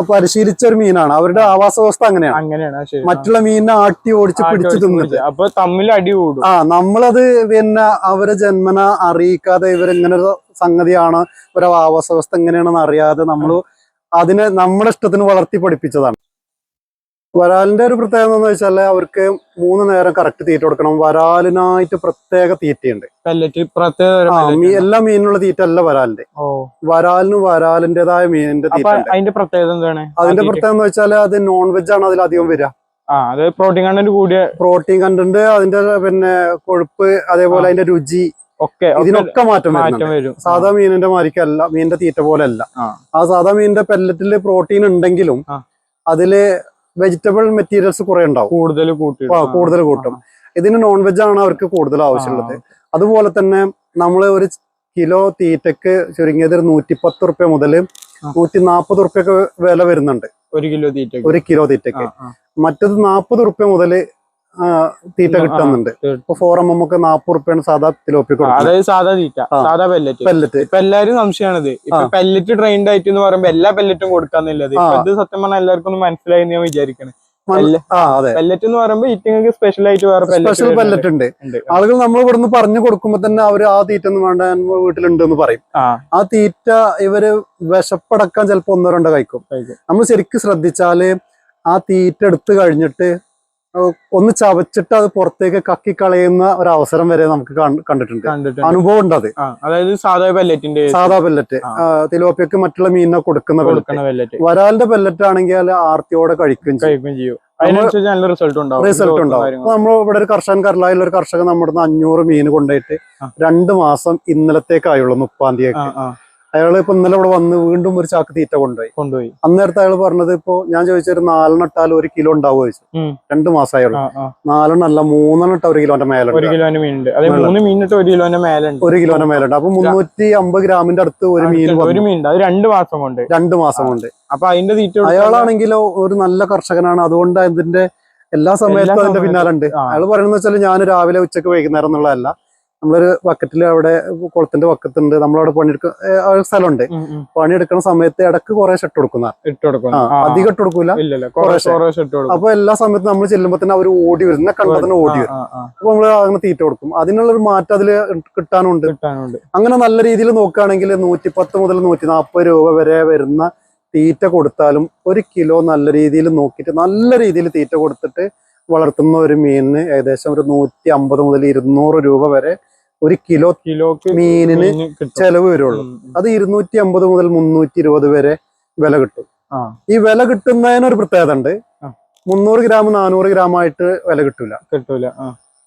S2: പരിശീലിച്ച ഒരു മീനാണ്. അവരുടെ ആവാസ വ്യവസ്ഥ അങ്ങനെയാണ്. മറ്റുള്ള മീനിനെ ആട്ടി ഓടിച്ച് പിടിച്ചു തിന്നിട്ട്
S1: അപ്പൊ തമ്മിൽ അടി കൂടും.
S2: നമ്മളത് പിന്നെ അവരെ ജന്മന അറിയിക്കാതെ ഇവരെങ്ങനെ ഒരു സംഗതിയാണ്, ഒരു ആവാസ വ്യവസ്ഥ എങ്ങനെയാണെന്ന് അറിയാതെ നമ്മൾ അതിനെ നമ്മുടെ ഇഷ്ടത്തിന് വളർത്തി പഠിപ്പിച്ചതാണ്. വരാലിന്റെ ഒരു പ്രത്യേകത എന്ന് വെച്ചാൽ അവർക്ക് 3 നേരം കറക്റ്റ് തീറ്റ കൊടുക്കണം. വരാലിനായിട്ട് പ്രത്യേക തീറ്റയുണ്ട്. എല്ലാ മീനിനുള്ള തീറ്റ അല്ല വരാലിന്റെ. വരാലിന് വരാലിന്റേതായ മീനിന്റെ തീറ്റ.
S1: അതിന്റെ പ്രത്യേകത എന്താണ്?
S2: അതിന്റെ പ്രത്യേകത എന്ന് വെച്ചാൽ അത് നോൺ വെജ് ആണ് അതിലധികം വരിക.
S1: പ്രോട്ടീൻ കണ്ടന്റ് കൂടിയ
S2: പ്രോട്ടീൻ കണ്ടന്റ്, അതിന്റെ പിന്നെ കൊഴുപ്പ്, അതേപോലെ അതിന്റെ രുചി, ഇതിനൊക്കെ മാറ്റം വരും. സാധാ മീനിന്റെ മാതിരിക്കല്ല, മീനിന്റെ തീറ്റ പോലെ അല്ല. ആ സാധാ മീനിന്റെ പെല്ലറ്റില് പ്രോട്ടീൻ ഉണ്ടെങ്കിലും അതില് വെജിറ്റബിൾ മെറ്റീരിയൽസ് കുറെ ഉണ്ടാവും, കൂടുതൽ കൂട്ടും. ഇതിന് നോൺ വെജ് ആണ് അവർക്ക് കൂടുതൽ ആവശ്യമുള്ളത്. അതുപോലെ തന്നെ നമ്മള് ഒരു കിലോ തീറ്റക്ക് ചുരുങ്ങിയത് 110 റുപ്യ മുതൽ 140 റുപ്യൊക്കെ വില വരുന്നുണ്ട് ഒരു കിലോ തീറ്റക്ക്. മറ്റത് 40 റുപ്യ മുതൽ തീറ്റ കിട്ടുന്നുണ്ട്. ഇപ്പൊ 4mm ഒക്കെ 40 റുപ്യാണ് സാധാ തിലോപ്പി
S1: അതായത് സാധാ തീറ്റ, സാധാ പെല്ലറ്റ്. ഇപ്പൊ എല്ലാരും സംശയമാണത്. ഇപ്പൊ പെല്ലറ്റ് ട്രെയിൻഡ് ആയിട്ട് എന്ന് പറയുമ്പോ എല്ലാ പെല്ലറ്റും കൊടുക്കാന്നില്ലത്. ഇത് സത്യം പറഞ്ഞാൽ എല്ലാവർക്കും ഒന്ന് മനസ്സിലായി ഞാൻ വിചാരിക്കണേ. പെല്ലറ്റ് എന്ന് പറയുമ്പോ ഈറ്റിംഗ് സ്പെഷ്യൽ ആയിട്ട് വേറെ
S2: സ്പെഷ്യൽ പെല്ലറ്റ് ഉണ്ട്. ആളുകൾ നമ്മൾ ഇവിടുന്ന് പറഞ്ഞു കൊടുക്കുമ്പോ തന്നെ അവര് ആ തീറ്റ ഒന്നും വേണ്ട, വീട്ടിലുണ്ട് എന്ന് പറയും. ആ തീറ്റ ഇവര് വിശപ്പടക്കാൻ ചിലപ്പോ 1-2 കഴിക്കും. നമ്മൾ ശരിക്കും ശ്രദ്ധിച്ചാല് ആ തീറ്റ എടുത്തു കഴിഞ്ഞിട്ട് ഒന്ന് ചവച്ചിട്ട് അത് പുറത്തേക്ക് കക്കി കളയുന്ന ഒരു അവസരം വരെ നമുക്ക് കണ്ടിട്ടുണ്ട്. അനുഭവം ഉണ്ട് അത്.
S1: അതായത് സാധാ
S2: പെല്ലറ്റ് തിലോപ്പിയക്ക് മറ്റുള്ള മീനിനെ കൊടുക്കുന്ന പെല്ലറ്റ്. വരാലിന്റെ പെല്ലറ്റ് ആണെങ്കിൽ ആർത്തിയോടെ കഴിക്കുകയും ചെയ്യും. റിസൾട്ട് ഉണ്ടാവും. നമ്മൾ ഇവിടെ ഒരു കർഷകൻ, കർലായിലുള്ള ഒരു കർഷകൻ നമ്മുടെ 500 മീൻ കൊണ്ടുപോയിട്ട് 2 മാസം ഇന്നലത്തേക്കായുള്ളൂ 30-ാം തീയതി. അയാൾ ഇപ്പൊ ഇന്നലെ ഇവിടെ വന്ന് വീണ്ടും ഒരു ചാക്ക് തീറ്റ കൊണ്ടുപോയി. അന്നേരത്തെ അയാൾ പറഞ്ഞത്, ഇപ്പൊ ഞാൻ ചോദിച്ചൊരു 4 ഇട്ടാൽ 1 കിലോ ഉണ്ടാവുക ചോദിച്ചു. 2 മാസമായുള്ളൂ. 4 അല്ല 3 ഇട്ട 1 കിലോന്റെ മേലെ
S1: 1 കിലോന്റെ മീനുണ്ട്. 1 കിലോന്റെ മേലുണ്ട്.
S2: അപ്പൊ 350 ഗ്രാമിന്റെ അടുത്ത് ഒരു മീൻ
S1: അത് 2 മാസം കൊണ്ട്. അപ്പൊ അതിന്റെ തീറ്റ
S2: അയാളാണെങ്കിലോ ഒരു നല്ല കർഷകനാണ്. അതുകൊണ്ട് അതിന്റെ എല്ലാ സമയത്തും അതിന്റെ പിന്നാലുണ്ട്. അയാൾ പറയുന്നത് വെച്ചാൽ ഞാൻ രാവിലെ ഉച്ചക്ക് വൈകുന്നേരം എന്നുള്ളതല്ല, നമ്മളൊരു ബക്കറ്റിൽ അവിടെ കുളത്തിന്റെ ബക്കത്തുണ്ട്, നമ്മളവിടെ പണിയെടുക്കുന്ന സ്ഥലമുണ്ട്. പണിയെടുക്കുന്ന സമയത്ത് ഇടക്ക് കുറെ ഷെട്ട് കൊടുക്കുന്ന, അധികം ഇട്ട് കൊടുക്കൂല, അപ്പൊ എല്ലാ സമയത്തും നമ്മൾ ചെല്ലുമ്പോ തന്നെ അവർ ഓടി വരും, കണ്ടതിന് ഓടി വരും. അപ്പൊ നമ്മള് അങ്ങനെ തീറ്റ കൊടുക്കും. അതിനുള്ളൊരു മാറ്റം അതില് കിട്ടാനുണ്ട്. അങ്ങനെ നല്ല രീതിയിൽ നോക്കുകയാണെങ്കിൽ 110 മുതൽ 140 രൂപ വരെ വരുന്ന തീറ്റ കൊടുത്താലും 1 കിലോ നല്ല രീതിയിൽ നോക്കിയിട്ട് നല്ല രീതിയിൽ തീറ്റ കൊടുത്തിട്ട് വളർത്തുന്ന ഒരു മീനിന് ഏകദേശം ഒരു 150 മുതൽ 200 രൂപ വരെ 1 കിലോക്ക് മീനിന് ചെലവ് വരുള്ളൂ. അത് 250 മുതൽ 320 വരെ വില കിട്ടും. ഈ വില കിട്ടുന്നതിനൊരു പ്രത്യേകത ഉണ്ട്. 300 ഗ്രാം 400 ഗ്രാം ആയിട്ട് വില കിട്ടൂല.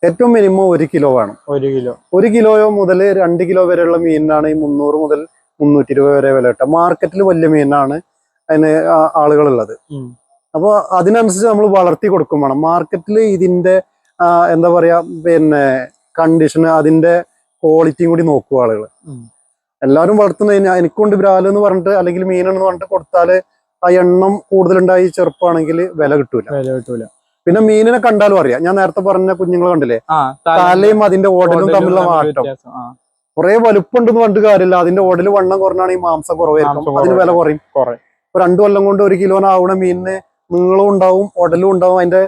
S2: ഏറ്റവും മിനിമം 1 കിലോ വേണം. 1 കിലോയോ മുതൽ 2 കിലോ വരെയുള്ള മീനിനാണ് ഈ 300 മുതൽ 320 വരെ വില കിട്ടുക. മാർക്കറ്റിൽ വലിയ മീനാണ് അതിന് ആളുകളുള്ളത്. അപ്പോൾ അതിനനുസരിച്ച് നമ്മൾ വളർത്തി കൊടുക്കും വേണം. മാർക്കറ്റിൽ ഇതിന്റെ എന്താ പറയാ പിന്നെ കണ്ടീഷന്, അതിന്റെ ക്വാളിറ്റിയും കൂടി നോക്കുക ആളുകൾ. എല്ലാവരും വളർത്തുന്ന എനിക്കൊണ്ട് ബ്രാല് എന്ന് പറഞ്ഞിട്ട് അല്ലെങ്കിൽ മീനെന്ന് പറഞ്ഞിട്ട് കൊടുത്താല് ആ എണ്ണം കൂടുതലുണ്ടായി ചെറുപ്പമാണെങ്കിൽ വില കിട്ടൂല. പിന്നെ മീനിനെ കണ്ടാലും അറിയാം. ഞാൻ നേരത്തെ പറഞ്ഞ കുഞ്ഞുങ്ങൾ കണ്ടില്ലേ, തലയും അതിന്റെ ഓടലും തമ്മിലുള്ള മാറ്റം. കുറെ വലുപ്പുണ്ടെന്ന് പറഞ്ഞിട്ട് കാര്യമില്ല, അതിന്റെ ഓടല് വണ്ണം കുറഞ്ഞാണെങ്കിൽ മാംസം കുറവായിരിക്കും, അതിന് വില കുറയും. 2 കൊല്ലം കൊണ്ട് 1 കിലോനാവുന്ന മീനിന് നീളവും ഉണ്ടാവും, ഉടലും ഉണ്ടാവും, അതിന്റെ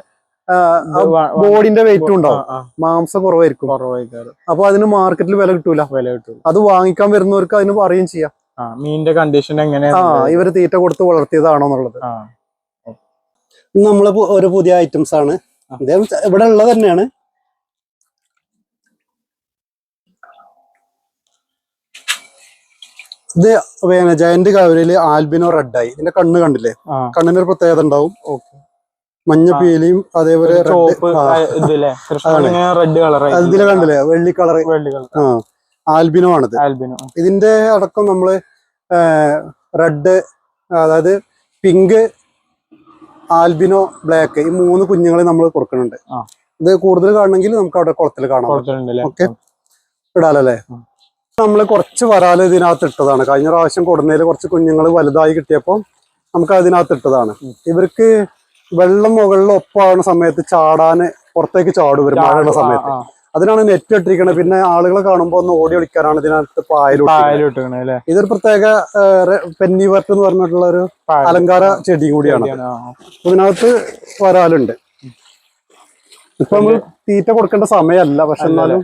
S2: ബോഡിന്റെ വെയിറ്റും ഉണ്ടാവും, മാംസം കുറവായിരിക്കും. അപ്പൊ അതിന് മാർക്കറ്റിൽ വില കിട്ടൂല. അത് വാങ്ങിക്കാൻ വരുന്നവർക്ക് അതിന് അറിയും ചെയ്യാം
S1: മീനിന്റെ കണ്ടീഷൻ എങ്ങനെ,
S2: ഇവര് തീറ്റ കൊടുത്ത് വളർത്തിയതാണോ എന്നുള്ളത്. നമ്മള് ഒരു പുതിയ ഐറ്റംസ് ആണ്, ഇവിടെ ഉള്ളത് തന്നെയാണ്. ഇത് പിന്നെ ജയന്റ് കാവലില് ആൽബിനോ റെഡായി. ഇതിന്റെ കണ്ണ് കണ്ടില്ലേ, കണ്ണിനൊരു പ്രത്യേകത ഉണ്ടാവും. മഞ്ഞ പീലിയും അതേപോലെ അതിലെ കണ്ടില്ലേ വെള്ളി കളർ. ആൽബിനോ ആണിത്. ഇതിന്റെ അടക്കം നമ്മള് റെഡ്, അതായത് പിങ്ക്, ആൽബിനോ, ബ്ലാക്ക്, ഈ 3 കുഞ്ഞുങ്ങളെ നമ്മൾ കൊടുക്കുന്നുണ്ട്. ഇത് കൂടുതൽ കാണണമെങ്കിൽ നമുക്ക് അവിടെ കുളത്തിൽ കാണാം. ഓക്കെ, ഇടാലല്ലേ. നമ്മള് കുറച്ച് വരാല് ഇതിനകത്ത് ഇട്ടതാണ്. കഴിഞ്ഞ പ്രാവശ്യം കൊടുന്നതിൽ കുറച്ച് കുഞ്ഞുങ്ങൾ വലുതായി കിട്ടിയപ്പോൾ നമുക്ക് അതിനകത്ത് ഇട്ടതാണ്. ഇവർക്ക് വെള്ളം മുകളിൽ ഒപ്പാവുന്ന സമയത്ത് ചാടാന് പുറത്തേക്ക് ചാടും വരും മഴയുള്ള സമയത്ത്. അതിനാണ് നെറ്റ് ഇട്ടിരിക്കുന്നത്. പിന്നെ ആളുകളെ കാണുമ്പോൾ ഒന്ന് ഓടി ഒളിക്കാനാണ് ഇതിനകത്ത് പായലിട്ട്. ഇതൊരു പ്രത്യേക പെന്നി വർട്ട് എന്ന് പറഞ്ഞിട്ടുള്ള ഒരു അലങ്കാര ചെടി കൂടിയാണ്. ഇതിനകത്ത് വരാലുണ്ട്. ഇപ്പൊ നമ്മൾ തീറ്റ കൊടുക്കേണ്ട സമയമല്ല, പക്ഷെ എന്നാലും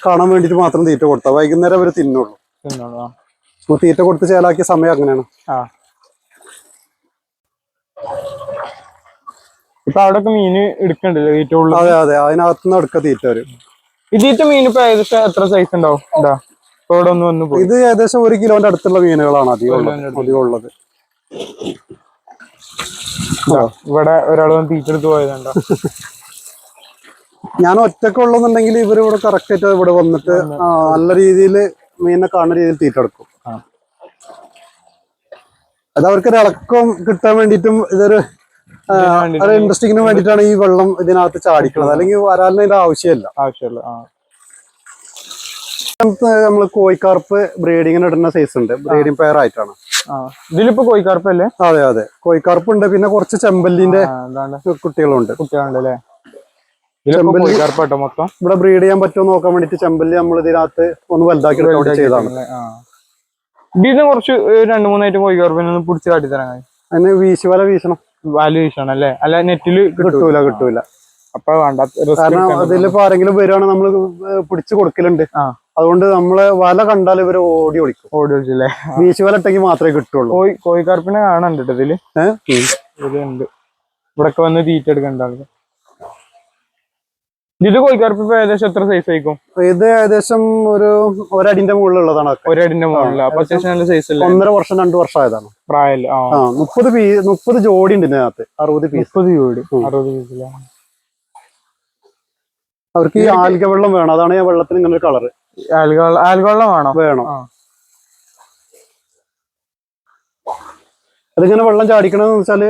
S2: കാണാൻ വേണ്ടിട്ട് മാത്രം തീറ്റ കൊടുത്താൽ വൈകുന്നേരം അവര് തിന്നുള്ളൂ. തീറ്റ കൊടുത്ത് ചേലാക്കിയ സമയം അങ്ങനെയാണ്.
S1: ഇപ്പൊ അവിടെ മീന് എടുക്കണ്ടല്ലോ തീറ്റ?
S2: അതെ അതെ, അതിനകത്തുനിന്ന് എടുക്ക തീറ്റ വരും.
S1: ഈ തീറ്റ മീൻ ഇപ്പൊ ഏകദേശം എത്ര സൈസ് ഉണ്ടാവും?
S2: ഇത് ഏകദേശം 1 കിലോന്റെ അടുത്തുള്ള മീനുകളാണ് അധികം ഉള്ളത്.
S1: ഇവിടെ ഒരാൾ തീറ്റ എടുത്ത് പോയതുണ്ടോ?
S2: ഞാൻ ഒറ്റക്ക് ഉള്ളെന്നുണ്ടെങ്കിൽ ഇവര് ഇവിടെ കറക്റ്റ് ആയിട്ട് ഇവിടെ വന്നിട്ട് നല്ല രീതിയിൽ മീനിനെ കാണുന്ന രീതിയിൽ തീറ്റ എടുക്കും. അത് അവർക്ക് ഒരു ഇളക്കം കിട്ടാൻ വേണ്ടിയിട്ടും ഇതൊരു ഇൻട്രസ്റ്റിങ്ങിന് വേണ്ടിയിട്ടാണ് ഈ വെള്ളം ഇതിനകത്ത് ചാടിക്കുന്നത്. അല്ലെങ്കിൽ വരാലിന് ഇതിന്റെ ആവശ്യമില്ല. നമ്മള് കോഴിക്കാർപ്പ് ബ്രീഡിങ്ങിന് ഇടുന്ന സൈസ് ഉണ്ട്. ബ്രീഡിംഗ് പെയർ ആയിട്ടാണ്.
S1: ഇതിലിപ്പോ കോഴിക്കാർപ്പല്ലേ?
S2: അതെ അതെ, കോഴിക്കാർപ്പ് ഉണ്ട്. പിന്നെ കുറച്ച് ചെമ്പല്ലിന്റെ കുട്ടികളുണ്ട്. ഇവിടെ ബ്രീഡ് ചെയ്യാൻ പറ്റുമോ നോക്കാൻ വേണ്ടിട്ട് ചെമ്പല്ലി നമ്മൾ ഇതിനകത്ത് ഒന്ന് വലുതാക്കി ചെയ്താണ്.
S1: ഇതിന് കുറച്ച് 2-3 ഐറ്റം കോഴിക്കാർപ്പിനെ പിടിച്ച് കാട്ടി തരാൻ.
S2: അതിന് വല വീശണം.
S1: അല്ലേ? അല്ല നെറ്റില്
S2: കിട്ടൂല.
S1: അപ്പൊ വേണ്ട.
S2: കാരണം അതിലിപ്പോ ആരെങ്കിലും വരുവാണെങ്കിൽ നമ്മള് പിടിച്ചു കൊടുക്കലുണ്ട്. അതുകൊണ്ട് നമ്മള് വല കണ്ടാൽ ഇവര് ഓടി ഒളിച്ചില്ലേ? വീശുവല ഇട്ടെങ്കിൽ മാത്രമേ കിട്ടുള്ളൂ.
S1: കോഴിക്കാർപ്പിനെ കാണാനുണ്ട് ഇതില്. ഇതിലുണ്ട്. ഇവിടൊക്കെ വന്ന് തീറ്റ എടുക്കേണ്ട ആൾക്ക്. ഇത് കോഴിക്കാർപ്പ് ഇപ്പൊ ഏകദേശം എത്ര സൈസ് ആയിരിക്കും?
S2: ഇത് ഏകദേശം ഒരു 1 അടിന്റെ മുകളിലുള്ളതാണ്.
S1: 1 അടിന്റെ മുകളിൽ. അപ്പൊ അത്യാവശ്യം നല്ല സൈസ് അല്ലേ?
S2: 1.5 വർഷം 2 വർഷം ആയതാണ്
S1: പ്രായം.
S2: 30 ജോഡി ഉണ്ട് ഇതിനകത്ത്. 60 പീസ്.
S1: 30 ജോഡി 60 പീസില.
S2: അവർക്ക് ഈ ആൽഗ വെള്ളം വേണം. അതാണ് ഈ വെള്ളത്തിന് ഇങ്ങനെ ഒരു കളറ്.
S1: ആൽഗ വെള്ളം വേണം.
S2: അതിങ്ങനെ വെള്ളം ചാടിക്കണെന്ന് വെച്ചാല്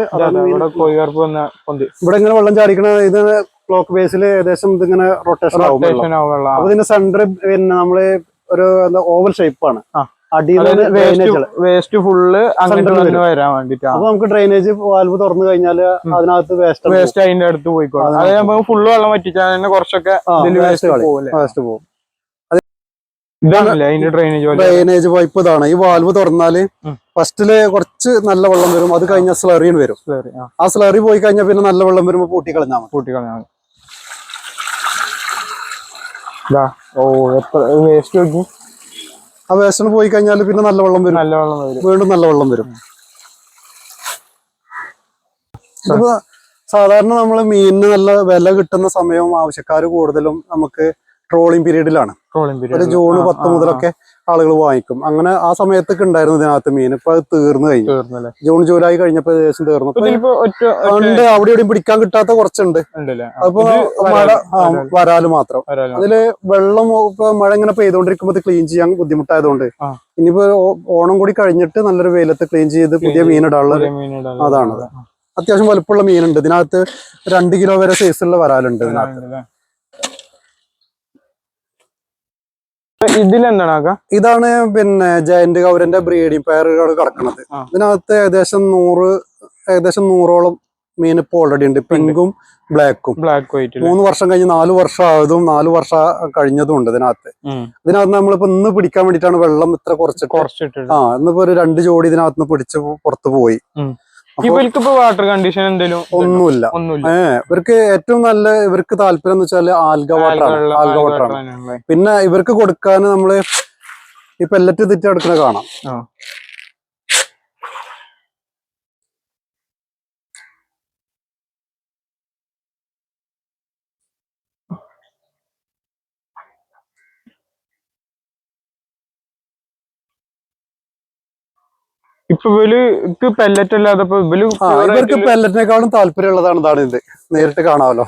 S2: ഇവിടെ ഇങ്ങനെ വെള്ളം ചാടിക്കണ ഇത് ക്ലോക്ക് ബേസിൽ ഏകദേശം ഇതിങ്ങനെ റൊട്ടേഷൻ ആവും. അപ്പൊ ഇതിന്റെ സെന്റർ പിന്നെ നമ്മള് ഒരു ഓവൽ ഷേപ്പാണ്.
S1: വേസ്റ്റ് ഫുള്ള് വരാൻ വേണ്ടിട്ട്.
S2: അപ്പൊ നമുക്ക് ഡ്രെയിനേജ് വാൽവ് തുറന്നു കഴിഞ്ഞാൽ അതിനകത്ത്
S1: വേസ്റ്റ് അതിന്റെ അടുത്ത് പോയിക്കോളും. അത് നമുക്ക് ഫുള്ള് വെള്ളം വറ്റിച്ചാൽ തന്നെ കുറച്ചൊക്കെ
S2: വേസ്റ്റ് പോകും.
S1: ഡ്രെയിനേജ്
S2: പൈപ്പ് ഇതാണ്. ഈ വാൽവ് തുറന്നാല് ഫസ്റ്റില് കുറച്ച് നല്ല വെള്ളം വരും. അത് കഴിഞ്ഞാൽ സ്ലറിയും വരും. ആ സ്ലറി പോയി കഴിഞ്ഞാൽ പിന്നെ നല്ല വെള്ളം വരുമ്പോ പൂട്ടിക്കളഞ്ഞാൽ മതി.
S1: വേസ്റ്റ് നോക്കി.
S2: ആ വേസ്റ്റ് പോയി കഴിഞ്ഞാൽ പിന്നെ നല്ല വെള്ളം വരും. വീണ്ടും നല്ല വെള്ളം വരും. ഇതിപ്പോ സാധാരണ നമ്മള് മീനിന് നല്ല വില കിട്ടുന്ന സമയവും ആവശ്യക്കാര് കൂടുതലും നമുക്ക് ട്രോളിംഗ് പീരീഡിലാണ്. ഒരു ജൂൺ 10 മുതലൊക്കെ ആളുകൾ വാങ്ങിക്കും. അങ്ങനെ ആ സമയത്തൊക്കെ ഉണ്ടായിരുന്നു ഇതിനകത്ത് മീൻ. ഇപ്പൊ അത് തീർന്നു കഴിഞ്ഞു. ജൂൺ ജൂലൈ കഴിഞ്ഞപ്പോ ഏകദേശം തീർന്നു. അതുകൊണ്ട് അവിടെ ഇവിടെയും പിടിക്കാൻ കിട്ടാത്ത കുറച്ചുണ്ട്. അപ്പൊ മഴ വരാല് മാത്രം. അതില് വെള്ളം ഇപ്പൊ മഴ ഇങ്ങനെ പെയ്തോണ്ടിരിക്കുമ്പോ ക്ലീൻ ചെയ്യാൻ ബുദ്ധിമുട്ടായതുകൊണ്ട് ഇനിയിപ്പോ ഓണം കൂടി കഴിഞ്ഞിട്ട് നല്ലൊരു വെയിലത്ത് ക്ലീൻ ചെയ്ത് പുതിയ മീൻ ഇടാനുള്ള അതാണ്. അത്യാവശ്യം വലുപ്പമുള്ള മീനുണ്ട് ഇതിനകത്ത്. 2 കിലോ വരെ സൈസുള്ള വരാലുണ്ട് ഇതിനകത്ത്.
S1: ഇതിലെന്താണ്?
S2: ഇതാണ് പിന്നെ ജയന്റ് കൗരന്റെ ബ്രീഡിംഗ് പെയറുകൾ കിടക്കുന്നത്. ഇതിനകത്ത് ഏകദേശം 100ഓളം മീൻ ഇപ്പൊ ഓൾറെഡി ഉണ്ട്. പിങ്കും ബ്ലാക്ക് വൈറ്റ്. 3 വർഷം കഴിഞ്ഞ് 4 വർഷം ആയതും 4 വർഷം കഴിഞ്ഞതും ഉണ്ട് ഇതിനകത്ത്. നമ്മളിപ്പോ ഇന്ന് പിടിക്കാൻ വേണ്ടിട്ടാണ് വെള്ളം ഇത്ര കുറച്ചിട്ട് ഇന്നിപ്പോ ഒരു 2 ജോഡി ഇതിനകത്ത് പിടിച്ച് പുറത്തു പോയി.
S1: വാട്ടർ കണ്ടീഷൻ എന്തെങ്കിലും
S2: ഒന്നുമില്ല. ഇവർക്ക് ഏറ്റവും നല്ല ഇവർക്ക് താല്പര്യം എന്ന് വെച്ചാല് ആൽഗ വാട്ടറാണ്. പിന്നെ ഇവർക്ക് കൊടുക്കാൻ നമ്മള് ഈ പെല്ലറ്റ് തെറ്റി എടുക്കുന്ന കാണാം.
S1: ഇപ്പൊ ഇവർക്ക് പെല്ലറ്റ് അല്ലാതെ
S2: ഇവർക്ക് പെല്ലറ്റിനേക്കാളും താല്പര്യമുള്ളതാണ് ഇതാണ്. ഇത് നേരിട്ട് കാണാമല്ലോ.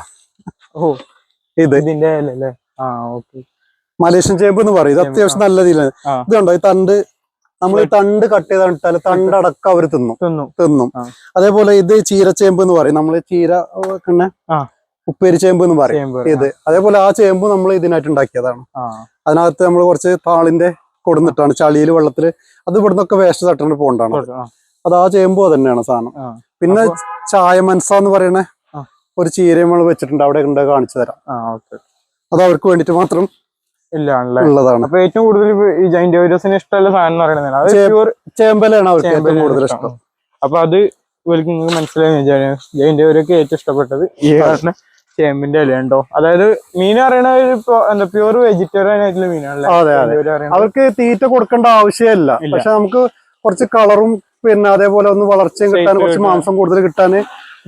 S1: ഇതിന്റെ
S2: മലേഷ്യൻ ചേമ്പ് എന്ന് പറയും. ഇത് അത്യാവശ്യം നല്ല രീതിയിലാണ്. ഇത് കണ്ടോ ഈ തണ്ട്, നമ്മൾ ഈ തണ്ട് കട്ട് ചെയ്തിട്ടാല് തണ്ടടക്കം അവര് തിന്നും. അതേപോലെ ഇത് ചീരച്ചേമ്പ് എന്ന് പറയും. നമ്മള് ചീര പിന്നെ ഉപ്പേരി ചേമ്പ് എന്ന് പറയും ഇത്. അതേപോലെ ആ ചേമ്പ് നമ്മൾ ഇതിനായിട്ട് ഉണ്ടാക്കിയതാണ്. അതിനകത്ത് നമ്മൾ കുറച്ച് താളിന്റെ കൊടുന്നിട്ടാണ് ചളിയില് വെള്ളത്തില്. അത് ഇവിടുന്നൊക്കെ വേസ്റ്റ് തട്ടേണ്ട പോണ്ടാണ്. അത് ആ ചേമ്പോ തന്നെയാണ് സാധനം. പിന്നെ ചായ മനസ്സ എന്ന് പറയണ ഒരു ചീര നമ്മൾ വെച്ചിട്ടുണ്ട്. അവിടെ ഉണ്ട്, കാണിച്ചു തരാം. അത് അവർക്ക് വേണ്ടിട്ട് മാത്രം
S1: ഇല്ല ആണല്ലേ.
S2: ഉള്ളതാണ്.
S1: അപ്പൊ ഏറ്റവും കൂടുതൽ ഈ ജൈന്റോരിയസിന് ഇഷ്ടമുള്ള സാധനം എന്ന് പറയുന്നത് അത് പ്യൂർ
S2: ചേമ്പലാണ് അവർക്ക് ഏറ്റവും കൂടുതൽ ഇഷ്ടം.
S1: അപ്പൊ അത് ഇവർക്ക് നിങ്ങൾക്ക് മനസ്സിലായി ജൈന്റോരിയൊക്കെ ഏറ്റവും ഇഷ്ടപ്പെട്ടത് ഈ കാണുന്ന ചേമ്പിന്റെ ഇല ഉണ്ടോ. അതായത് മീൻ അറിയണ എന്താ പ്യൂർ വെജിറ്റേറിയൻ ആയിട്ടുള്ള മീനാണല്ലേ.
S2: അതെ അതെ, അവർക്ക് തീറ്റ കൊടുക്കേണ്ട ആവശ്യമില്ല. പക്ഷെ നമുക്ക് കുറച്ച് കളറും പിന്നെ അതേപോലെ ഒന്ന് വളർച്ചയും കിട്ടാൻ, കുറച്ച് മാംസം കൂടുതൽ കിട്ടാൻ,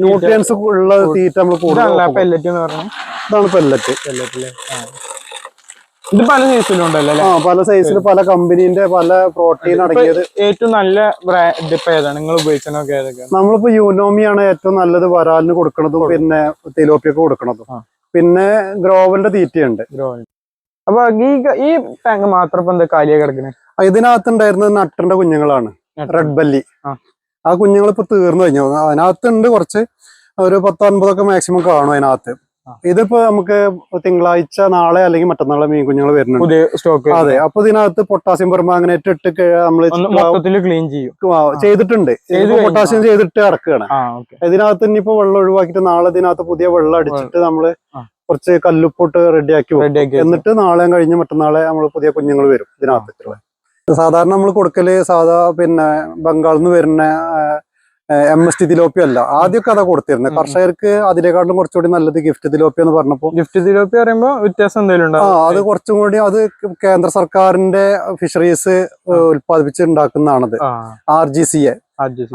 S2: ന്യൂട്രിയൻസ് ഉള്ള തീറ്റ നമ്മൾ കൂടുതൽ.
S1: പെല്ലറ്റ് എന്ന് പറഞ്ഞാൽ
S2: ഇതാണ് പെല്ലറ്റ്.
S1: ഇത് പല സൈസിലും ഉണ്ടല്ലോ.
S2: പല സൈസിൽ പല കമ്പനീന്റെ പല പ്രോട്ടീൻ അടങ്ങിയത്.
S1: ഏറ്റവും നല്ല ഡിപ്പ് ഏതാണ് നിങ്ങൾ ഉപയോഗിച്ചതൊക്കെ? ഏതൊക്കെ?
S2: നമ്മളിപ്പോ യൂനോമിയാണ് ഏറ്റവും നല്ലത് വരാലിന് കൊടുക്കണതും പിന്നെ തിലോപ്പിയൊക്കെ കൊടുക്കണതും. പിന്നെ ഗ്രോവലിന്റെ തീറ്റയുണ്ട്.
S1: അപ്പൊ ഈ ടാങ്ക് മാത്രം ഇപ്പൊ എന്താ കാലിയായി കിടക്കണേ?
S2: ഇതിനകത്ത് ഉണ്ടായിരുന്നത് നട്ടറിന്റെ കുഞ്ഞുങ്ങളാണ്, റെഡ് ബല്ലി. ആ കുഞ്ഞുങ്ങൾ ഇപ്പൊ തീർന്നു കഴിഞ്ഞു. അതിനകത്തുണ്ട് കുറച്ച്, ഒരു 10-50 മാക്സിമം കാണും അതിനകത്ത്. ഇതിപ്പോ നമുക്ക് തിങ്കളാഴ്ച നാളെ അല്ലെങ്കിൽ മറ്റന്നാളെ മീൻ കുഞ്ഞുങ്ങൾ വരുന്നുണ്ട്,
S1: പുതിയ സ്റ്റോക്ക്.
S2: അതെ, അപ്പൊ ഇതിനകത്ത് പൊട്ടാസ്യം പെർമാംഗനേറ്റ് ഇട്ട് നമ്മള്
S1: ക്ലീൻ
S2: ചെയ്തിട്ടുണ്ട്. പൊട്ടാസ്യം ചെയ്തിട്ട് ഇറക്കുകയാണ്. ഇതിനകത്ത് ഇനിയിപ്പോ വെള്ളം ഒഴിവാക്കിയിട്ട് നാളെ ഇതിനകത്ത് പുതിയ വെള്ളം അടിച്ചിട്ട് നമ്മള് കുറച്ച് കല്ലുപ്പൊട്ട് റെഡിയാക്കി വെക്കും. എന്നിട്ട് നാളെ കഴിഞ്ഞ് മറ്റന്നാളെ നമ്മൾ പുതിയ കുഞ്ഞുങ്ങൾ വരും ഇതിനകത്ത്. സാധാരണ നമ്മൾ കൊടുക്കല് പിന്നെ ബംഗാളിൽ നിന്ന് വരുന്ന MST തിലോപ്പി അല്ല. ആദ്യമൊക്കെ അതാ കൊടുത്തിരുന്നത്. കർഷകർക്ക് അതിനെക്കാളും കുറച്ചുകൂടി നല്ലത് ഗിഫ്റ്റ് തിലോപ്പി എന്ന് പറഞ്ഞപ്പോ.
S1: ഗിഫ്റ്റ് തിലോപ്പി പറയുമ്പോ വ്യത്യാസം എന്തെങ്കിലും?
S2: അത് കുറച്ചും കൂടി, അത് കേന്ദ്ര സർക്കാരിന്റെ ഫിഷറീസ് ഉത്പാദിപ്പിച്ചുണ്ടാക്കുന്നതാണത്, RGCA.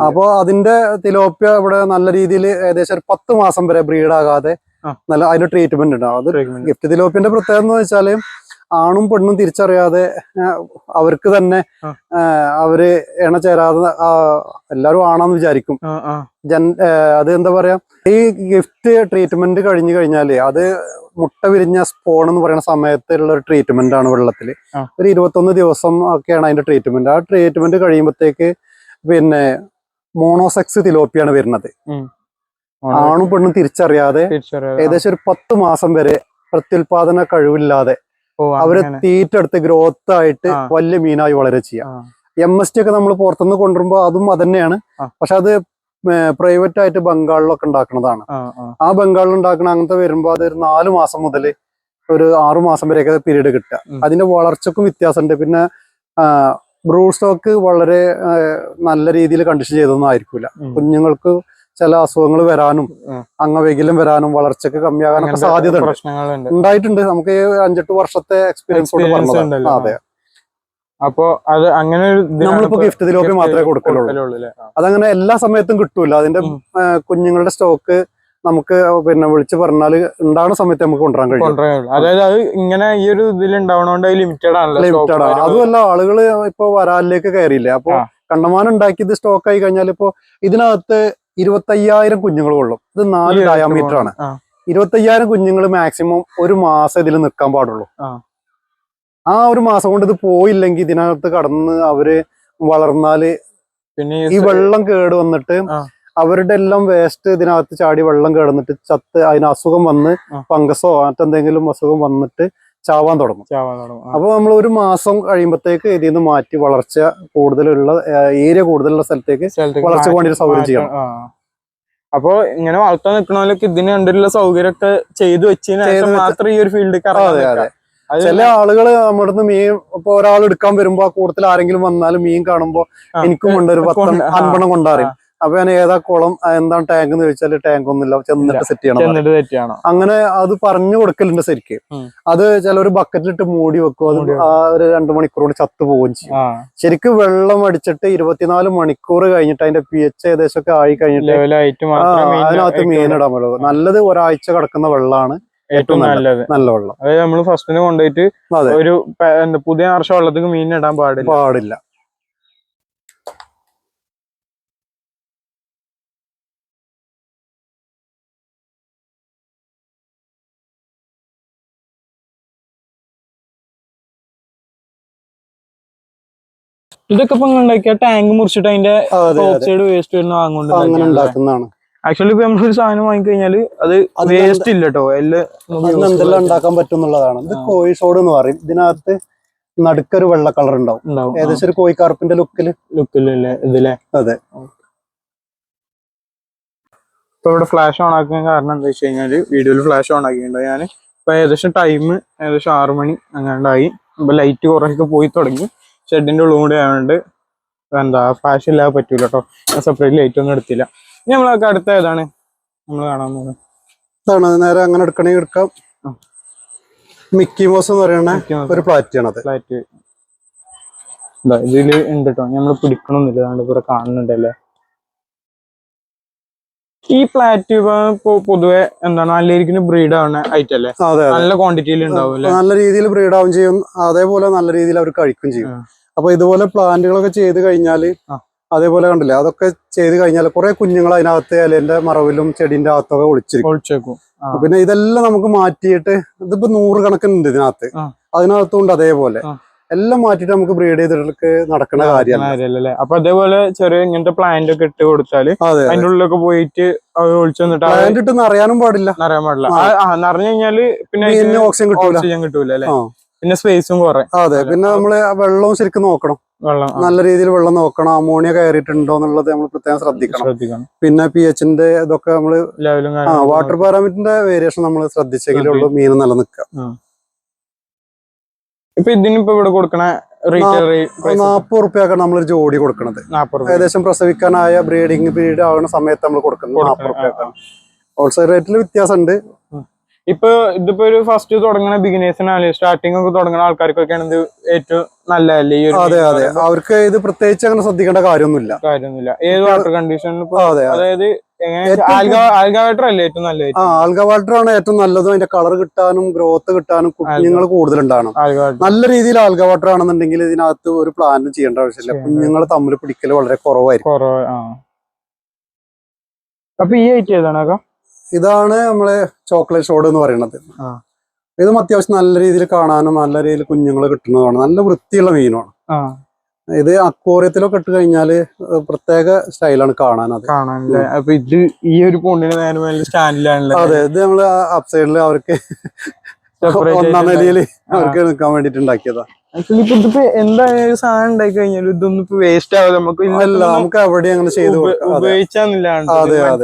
S2: അപ്പൊ അതിന്റെ തിലോപ്പിയ ഇവിടെ നല്ല രീതിയിൽ ഏകദേശം ഒരു 10 മാസം വരെ ബ്രീഡാകാതെ നല്ല അതിന്റെ ട്രീറ്റ്മെന്റ് ഉണ്ടാവും. അത് ഗിഫ്റ്റ് തിലോപ്പിന്റെ പ്രത്യേകത എന്ന് വെച്ചാല് ആണും പെണ്ണും തിരിച്ചറിയാതെ അവർക്ക് തന്നെ അവര് ഇണ ചേരാതെ എല്ലാരും ആണാന്ന് വിചാരിക്കും. അത് എന്താ പറയാ, ഈ ഗിഫ്റ്റ് ട്രീറ്റ്മെന്റ് കഴിഞ്ഞു കഴിഞ്ഞാല് അത് മുട്ട വിരിഞ്ഞ സ്പോൺ എന്ന് പറയുന്ന സമയത്തുള്ള ഒരു ട്രീറ്റ്മെന്റ് ആണ് വെള്ളത്തില്. ഒരു 21 ദിവസം ഒക്കെയാണ് അതിന്റെ ട്രീറ്റ്മെന്റ്. ആ ട്രീറ്റ്മെന്റ് കഴിയുമ്പോഴത്തേക്ക് പിന്നെ മോണോസെക്സ് തിലോപ്പിയാണ് വരുന്നത്. ആണും പെണ്ണും തിരിച്ചറിയാതെ ഏകദേശം ഒരു 10 മാസം വരെ പ്രത്യുൽപാദന കഴിവില്ലാതെ അവര് തീറ്റെടുത്ത് ഗ്രോത്ത് ആയിട്ട് വലിയ മീനായി വളരെ ചെയ്യാം. MST ഒക്കെ നമ്മൾ പുറത്തുനിന്ന് കൊണ്ടുവരുമ്പോ അതും അതന്നെയാണ്. പക്ഷെ അത് പ്രൈവറ്റ് ആയിട്ട് ബംഗാളിലൊക്കെ ഉണ്ടാക്കുന്നതാണ്. ആ ബംഗാളിൽ ഉണ്ടാക്കുന്ന അങ്ങനത്തെ വരുമ്പോ അത് ഒരു 4 മാസം മുതൽ ഒരു 6 മാസം വരെയൊക്കെ പീരീഡ് കിട്ടുക. അതിന്റെ വളർച്ചക്കും വ്യത്യാസമുണ്ട്. പിന്നെ ബ്രൂഡ് സ്റ്റോക്ക് വളരെ നല്ല രീതിയിൽ കണ്ടീഷൻ ചെയ്തൊന്നും ആയിരിക്കില്ല. കുഞ്ഞുങ്ങൾക്ക് ചില അസുഖങ്ങൾ വരാനും അംഗവൈകല്യം വരാനും വളർച്ചക്ക് കമ്മിയാകാനൊക്കെ സാധ്യത ഉണ്ടായിട്ടുണ്ട്. നമുക്ക് 5-8 വർഷത്തെ എക്സ്പീരിയൻസ് കൊണ്ട് പറഞ്ഞത്. അതെ.
S1: അപ്പൊ അത് അങ്ങനെ
S2: നമ്മളിപ്പോ ഗിഫ്റ്റ് തിലോപ്പി മാത്രമേ കൊടുക്കലുള്ളൂ. അതങ്ങനെ എല്ലാ സമയത്തും കിട്ടൂല. അതിന്റെ കുഞ്ഞുങ്ങളുടെ സ്റ്റോക്ക് നമുക്ക് പിന്നെ വിളിച്ച് പറഞ്ഞാല് ഉണ്ടാകുന്ന സമയത്ത് നമുക്ക് കൊണ്ടുവരാൻ കഴിയും.
S1: അതായത് അത് ഇങ്ങനെ ഈ ഒരു ഇതിൽ ഉണ്ടാവണോണ്ട് ലിമിറ്റഡ് ആണ്.
S2: അതുമല്ല, ആളുകള് ഇപ്പൊ വരാലിലേക്ക് കയറിയില്ലേ, അപ്പൊ കണ്ടമാനം ഉണ്ടാക്കിയത് സ്റ്റോക്ക് ആയി കഴിഞ്ഞാൽ ഇപ്പൊ ഇതിനകത്ത് 25,000 കുഞ്ഞുങ്ങൾ കൊള്ളും. ഇത് 4 ഡയാമീറ്റർ ആണ്. 25,000 കുഞ്ഞുങ്ങൾ മാക്സിമം ഒരു മാസം ഇതിൽ നിൽക്കാൻ പാടുള്ളൂ. ആ ഒരു മാസം കൊണ്ട് ഇത് പോയില്ലെങ്കിൽ ഇതിനകത്ത് കടന്ന് അവര് വളർന്നാല് പിന്നെ ഈ വെള്ളം കേട് വന്നിട്ട് അവരുടെ എല്ലാം വേസ്റ്റ് ഇതിനകത്ത് ചാടി വെള്ളം കേടന്നിട്ട് ചത്ത് അതിന് അസുഖം വന്ന് ഫംഗസോ മറ്റെന്തെങ്കിലും അസുഖം വന്നിട്ട് ചാവാൻ തുടങ്ങും. അപ്പൊ നമ്മൾ ഒരു മാസം കഴിയുമ്പോഴത്തേക്ക് ഇതിൽ നിന്ന് മാറ്റി വളർച്ച കൂടുതലുള്ള ഏരിയ കൂടുതലുള്ള സ്ഥലത്തേക്ക് വളർച്ച വേണ്ടി സൗകര്യം ചെയ്യണം.
S1: അപ്പൊ ഇങ്ങനെ വളർത്താൻ നിൽക്കണോലൊക്കെ ഇതിന് കണ്ടിട്ടുള്ള സൗകര്യമൊക്കെ ചെയ്തു വെച്ചതിന് മാത്രം ഈ ഒരു ഫീൽഡ്.
S2: ചില ആളുകൾ നമ്മുടെ അടുത്ത് മീൻ ഇപ്പൊ ഒരാൾ എടുക്കാൻ വരുമ്പോ കൂടുതൽ ആരെങ്കിലും വന്നാലും മീൻ കാണുമ്പോ എനിക്കും കൊണ്ടൊരു 10-5 കൊണ്ടാറിയും. അപ്പൊ ഞാൻ ഏതാ കുളം എന്താണ് ടാങ്ക് എന്ന് ചോദിച്ചാല് ടാങ്ക് ഒന്നുമില്ല, ചെന്നിട്ട് സെറ്റ് ചെയ്യണം. അങ്ങനെ അത് പറഞ്ഞു കൊടുക്കലുണ്ട് ശരിക്ക്. അത് ചിലർ ബക്കറ്റിലിട്ട് മൂടി വെക്കും. അത് ഒരു 2 മണിക്കൂർ കൊണ്ട് ചത്തു പോവുകയും ചെയ്യും. ശരിക്കും വെള്ളം അടിച്ചിട്ട് 24 മണിക്കൂർ കഴിഞ്ഞിട്ട് അതിന്റെ pH ഏകദേശം ഒക്കെ ആയി കഴിഞ്ഞിട്ട് അതിനകത്ത് മീൻ ഇടാൻ പറ്റുള്ളൂ. നല്ലത് ഒരാഴ്ച കിടക്കുന്ന വെള്ളമാണ് ഏറ്റവും നല്ല വെള്ളം.
S1: അതായത് നമ്മള് ഫസ്റ്റിന് കൊണ്ടുപോയിട്ട് ഒരു പുതിയ വർഷം വെള്ളത്തേക്ക് മീൻ ഇടാൻ പാടില്ല. ഇതൊക്കെ ഇപ്പൊ ഉണ്ടാക്കിയ ടാങ്ക് മുറിച്ചിട്ട് അതിന്റെ ഓക്സൈഡ് വേസ്റ്റ് വരുന്ന
S2: വാങ്ങുന്നുണ്ടാക്കുന്നതാണ്.
S1: ആക്ച്വലി ഇപ്പൊ നമ്മളൊരു സാധനം വാങ്ങിക്കഴിഞ്ഞാല് അത് വേസ്റ്റ് ഇല്ല കേട്ടോ.
S2: എന്തെല്ലാം ഉണ്ടാക്കാൻ പറ്റും എന്നുള്ളതാണ്. ഇത് കോഴിസോഡ് എന്ന് പറയും. ഇതിനകത്ത് നടുക്കൊരു വെള്ള കളർ ഉണ്ടാവും. ഏകദേശം ഒരു കോഴിക്കാർപ്പിന്റെ
S1: ലുക്കിലല്ലേ ഇതിലെ.
S2: അതെ.
S1: ഇപ്പൊ ഇവിടെ ഫ്ലാഷ് ഓൺ ആക്കാൻ കാരണം എന്താ വെച്ച് കഴിഞ്ഞാല് വീഡിയോയിൽ ഫ്ലാഷ് ഓൺ ആക്കിയിട്ടുണ്ട്. ഞാൻ ഇപ്പൊ ഏകദേശം ടൈം ഏകദേശം 6 മണി അങ്ങാണ്ടായി. ഇപ്പൊ ലൈറ്റ് കുറേയൊക്കെ പോയി തുടങ്ങി. ഷെഡിന്റെ ഉള്ളും കൂടെ ആയതുകൊണ്ട് എന്താ ഫ്ലാഷ് ഇല്ലാതെ പറ്റൂല കേട്ടോ. ഞാൻ സെപ്പറേറ്റ് ലൈറ്റ് ഒന്നും എടുത്തില്ല. ഇനി നമ്മളൊക്കെ അടുത്ത ഏതാണ് നമ്മൾ കാണാൻ പോകുന്നത്?
S2: ഇതാണ് നേരെ അങ്ങനെ എടുക്കണമെങ്കിൽ എടുക്കാം. മിക്കി മൗസ് എന്ന് പറയുന്ന ഒരു പ്ലാറ്റ് ആണത്.
S1: ഫ്ലാറ്റ് ഇതില് ഉണ്ട് കേട്ടോ. നമ്മൾ പിടിക്കണമെന്നില്ല, അതുകൊണ്ട് ഇവിടെ കാണുന്നുണ്ടല്ലേ. ഈ പ്ലാറ്റ് പൊതുവെ എന്താണ് നല്ല രീതിക്ക് ബ്രീഡ് ആവുന്ന ഐറ്റം അല്ലേ? നല്ല ക്വാണ്ടിറ്റിയിൽ ഉണ്ടാവും.
S2: നല്ല രീതിയിൽ ബ്രീഡ് ആവും ചെയ്യും, അതേപോലെ നല്ല രീതിയിൽ അവർ കഴിക്കും ചെയ്യും. അപ്പൊ ഇതുപോലെ പ്ലാന്റുകളൊക്കെ ചെയ്ത് കഴിഞ്ഞാല് അതേപോലെ കണ്ടില്ലേ, അതൊക്കെ ചെയ്ത് കഴിഞ്ഞാൽ കുറെ കുഞ്ഞുങ്ങൾ അതിനകത്ത് ഇലന്റെ മറവിലും ചെടിന്റെ അകത്തൊക്കെ ഒളിച്ചിരിക്കും. പിന്നെ ഇതെല്ലാം നമുക്ക് മാറ്റിയിട്ട് ഇതിപ്പോ 100 കണക്കിനുണ്ട് ഇതിനകത്ത്. അതിനകത്തുണ്ട് അതേപോലെ എല്ലാം മാറ്റിട്ട് നമുക്ക് ബ്രീഡ് ചെയ്തിട്ട് നടക്കുന്ന കാര്യമല്ലേ.
S1: അപ്പൊ അതേപോലെ ചെറിയ ഇങ്ങനത്തെ പ്ലാന്റ് ഒക്കെ ഇട്ട് കൊടുത്താല് അതിന്റെ ഉള്ളിലൊക്കെ പോയിട്ട് ഒളിച്ചു വന്നിട്ട്
S2: പ്ലാന്റ് ഇട്ട് നിറയാനും പാടില്ല.
S1: നിറഞ്ഞു കഴിഞ്ഞാല് പിന്നെ ഓക്സിജൻ കിട്ടൂല അല്ലെ. പിന്നെ സ്പേസും കുറെ.
S2: അതെ, പിന്നെ നമ്മള് വെള്ളവും ശരിക്കും നോക്കണം. നല്ല രീതിയിൽ വെള്ളം നോക്കണം. അമോണിയ കയറിയിട്ടുണ്ടോ എന്നുള്ളത് നമ്മൾ പ്രത്യേകം ശ്രദ്ധിക്കണം. പിന്നെ pH ന്റെ ഇതൊക്കെ നമ്മള് വാട്ടർ പാരാമീറ്ററിന്റെ വേരിയേഷൻ നമ്മൾ ശ്രദ്ധിച്ചെങ്കിലേ ഉള്ളൂ മീൻ നിലനിൽക്കുക.
S1: ഇപ്പൊ ഇതിനിപ്പോ ഇവിടെ കൊടുക്കണ
S2: ₹40 നമ്മളൊരു ജോഡി കൊടുക്കണത്. ഏകദേശം പ്രസവിക്കാനായ ബ്രീഡിങ് പീരീഡ് ആവുന്ന സമയത്ത് നമ്മൾ കൊടുക്കുന്നത് ₹40. ഹോൾസെയിൽ റേറ്റിൽ വ്യത്യാസമുണ്ട്.
S1: ഇപ്പൊ ഇതിപ്പോ ഒരു ഫസ്റ്റ് തുടങ്ങുന്ന ബിഗിനേഴ്സിനാണ്, സ്റ്റാർട്ടിംഗ് ഒക്കെ തുടങ്ങുന്ന ആൾക്കാർക്കൊക്കെയാണ് ഇത് ഏറ്റവും നല്ലതല്ലേ?
S2: അതെ അതെ, അവർക്ക് ഇത് പ്രത്യേകിച്ച് അങ്ങനെ ശ്രദ്ധിക്കേണ്ട കാര്യമൊന്നുമില്ല.
S1: ഏത് വാട്ടർ കണ്ടീഷനിലും. അതായത് ആൽഗ വാട്ടർ അല്ലേ ഏറ്റവും നല്ലത്?
S2: ആൽഗ വാട്ടർ ആണ് ഏറ്റവും നല്ലതും. അതിന്റെ കളർ കിട്ടാനും ഗ്രോത്ത് കിട്ടാനും കുഞ്ഞുങ്ങൾ കൂടുതലുണ്ടാണ്. നല്ല രീതിയിൽ ആൽഗ വാട്ടർ ആണെന്നുണ്ടെങ്കിൽ ഇതിനകത്ത് ഒരു പ്ലാനും ചെയ്യേണ്ട ആവശ്യമില്ല. കുഞ്ഞുങ്ങൾ തമ്മിൽ പിടിക്കൽ വളരെ കുറവായിരിക്കും.
S1: അപ്പൊ ഈ ഐറ്റം ഏതാണ്?
S2: ഇതാണ് നമ്മളെ ചോക്ലേറ്റ് ഷോഡ് എന്ന് പറയുന്നത്. ഇതും അത്യാവശ്യം നല്ല രീതിയിൽ കാണാനും നല്ല രീതിയിൽ കുഞ്ഞുങ്ങൾ കിട്ടുന്നതാണ്. നല്ല വൃത്തിയുള്ള മീനാണ്. ഇത് അക്വേറിയത്തിലൊക്കെ ഇട്ട് കഴിഞ്ഞാല് പ്രത്യേക സ്റ്റൈലാണ് കാണാൻ.
S1: അപ്പൊ ഇത് ഈ ഒരു പോണ്ടിന് നേരെ സ്റ്റാൻഡിലാണല്ലോ.
S2: അതെ, ഇത് നമ്മള് അപ് സൈഡില് അവർക്ക് 1ാം നിലയിൽ അവർക്ക് നിൽക്കാൻ വേണ്ടിട്ട് ഉണ്ടാക്കിയതാ.
S1: ഇതിപ്പോ എന്തായാലും സാധനം ഉണ്ടാക്കി കഴിഞ്ഞാൽ ഇതൊന്നും ഇപ്പൊ വേസ്റ്റ് ആവാതെ
S2: നമുക്ക് അവിടെ അങ്ങനെ ചെയ്ത്
S1: ഉപയോഗിച്ചാന്നില്ലാണ്ടേത്.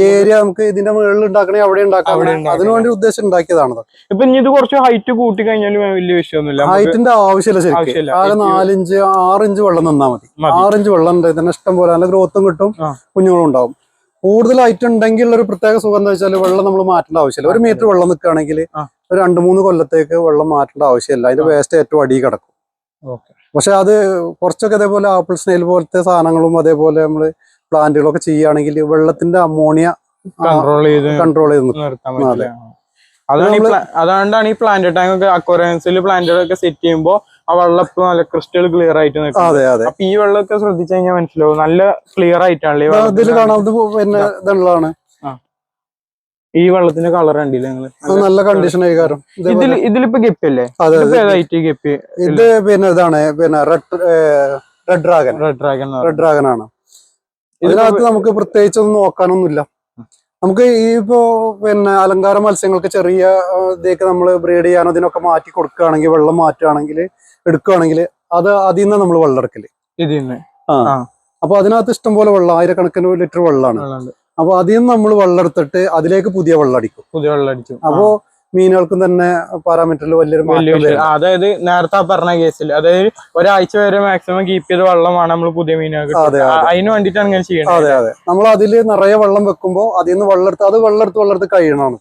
S2: ഏരിയ നമുക്ക് ഇതിന്റെ മുകളിൽ ഉണ്ടാക്കണേ അവിടെ ഉണ്ടാക്കാം. അതിനുവേണ്ടി ഉദ്ദേശം ഉണ്ടാക്കിയതാണ്.
S1: ഇപ്പൊ ഇനി ഇത് കുറച്ച് ഹൈറ്റ് കൂട്ടി കഴിഞ്ഞാലും വലിയ വിഷയമൊന്നുമില്ല.
S2: ഹൈറ്റിന്റെ ആവശ്യമില്ല ശരിക്കും. ആകെ 4 ഇഞ്ച് 6 ഇഞ്ച് വെള്ളം നിന്നാ മതി. 6 ഇഞ്ച് വെള്ളം ഉണ്ട്, ഇതിന് ഇഷ്ടം പോലെ നല്ല ഗ്രോത്തും കിട്ടും, കുഞ്ഞുങ്ങളും ഉണ്ടാവും. കൂടുതൽ ഹൈറ്റ് ഉണ്ടെങ്കിൽ ഒരു പ്രത്യേക സുഖം എന്താ വെച്ചാൽ വെള്ളം നമ്മൾ മാറ്റേണ്ട ആവശ്യമില്ല. 1 മീറ്റർ വെള്ളം നിൽക്കുകയാണെങ്കിൽ ഒരു 2-3 കൊല്ലത്തേക്ക് വെള്ളം മാറ്റേണ്ട ആവശ്യമില്ല. അതിന്റെ വേസ്റ്റ് ഏറ്റവും അടിയിൽ കിടക്കും. പക്ഷെ അത് കുറച്ചൊക്കെ അതേപോലെ ആപ്പിൾ സ്നെയിൽ പോലത്തെ സാധനങ്ങളും അതേപോലെ നമ്മള് പ്ലാന്റുകളൊക്കെ ചെയ്യുകയാണെങ്കിൽ വെള്ളത്തിന്റെ അമോണിയ കൺട്രോൾ ചെയ്ത് നിർത്താം.
S1: അതുകൊണ്ടാണ് ഈ പ്ലാന്റ് ടാങ്ക് ഒക്കെ അക്വേറിയംസിൽ പ്ലാന്റുകളൊക്കെ സെറ്റ് ചെയ്യുമ്പോൾ ആ വെള്ളം ഇപ്പൊ നല്ല ക്രിസ്റ്റൽ ക്ലിയർ ആയിട്ട് നിൽക്കും. അപ്പൊ ഈ വെള്ളമൊക്കെ ശ്രദ്ധിച്ചു കഴിഞ്ഞാൽ മനസ്സിലാവും നല്ല ക്ലിയർ ആയിട്ടാണല്ലേ
S2: ഇതിൽ കാണാം. പിന്നെ ഇതുള്ളതാണ്
S1: ഈ വെള്ളത്തിന്റെ കളർ കണ്ടില്ലേ നിങ്ങള്?
S2: നല്ല കണ്ടീഷൻ ആയി കാരണം
S1: ഇതിലിപ്പോ ഗപ്പി അല്ലേ? ഗപ്പി
S2: ഇത് പിന്നെ ഇതാണ് പിന്നെ റെഡ് ഡ്രാഗൺ ആണ്. ഇതിനകത്ത് നമുക്ക് പ്രത്യേകിച്ചൊന്നും നോക്കാനൊന്നുമില്ല. നമുക്ക് ഈ ഇപ്പോ പിന്നെ അലങ്കാര മത്സ്യങ്ങൾക്ക് ചെറിയ ഇതൊക്കെ നമ്മൾ ബ്രീഡ് ചെയ്യാൻ അതിനൊക്കെ മാറ്റി കൊടുക്കുകയാണെങ്കിൽ, വെള്ളം മാറ്റുകയാണെങ്കിൽ എടുക്കുകയാണെങ്കിൽ അതിൽ നിന്ന് നമ്മൾ വെള്ളം എടുക്കല്. അപ്പൊ അതിനകത്ത് ഇഷ്ടം പോലെ വെള്ളം, 1000 ലിറ്റർ വെള്ളമാണ്. അപ്പൊ അതിൽ നിന്ന് നമ്മൾ വെള്ളം എടുത്തിട്ട് അതിലേക്ക് പുതിയ വെള്ളം അടിക്കും. അപ്പോ മീനുകൾക്കും തന്നെ പാരാമീറ്ററിൽ വലിയൊരു മാറ്റം.
S1: അതായത് നേരത്തെ പറഞ്ഞ കേസിൽ അതായത് ഒരാഴ്ച വരെ മാക്സിമം കീപ്പ് ചെയ്ത വെള്ളമാണ് നമ്മൾ പുതിയ മീനുകൾക്ക്. അതിന് വേണ്ടിയിട്ടാണ് ഇങ്ങനെ ചെയ്യുന്നത്.
S2: അതെ അതെ, നമ്മൾ അതിൽ നിറയെ വെള്ളം വെക്കുമ്പോൾ അതിൽ നിന്ന് വെള്ളം എടുത്ത് കഴിയണം.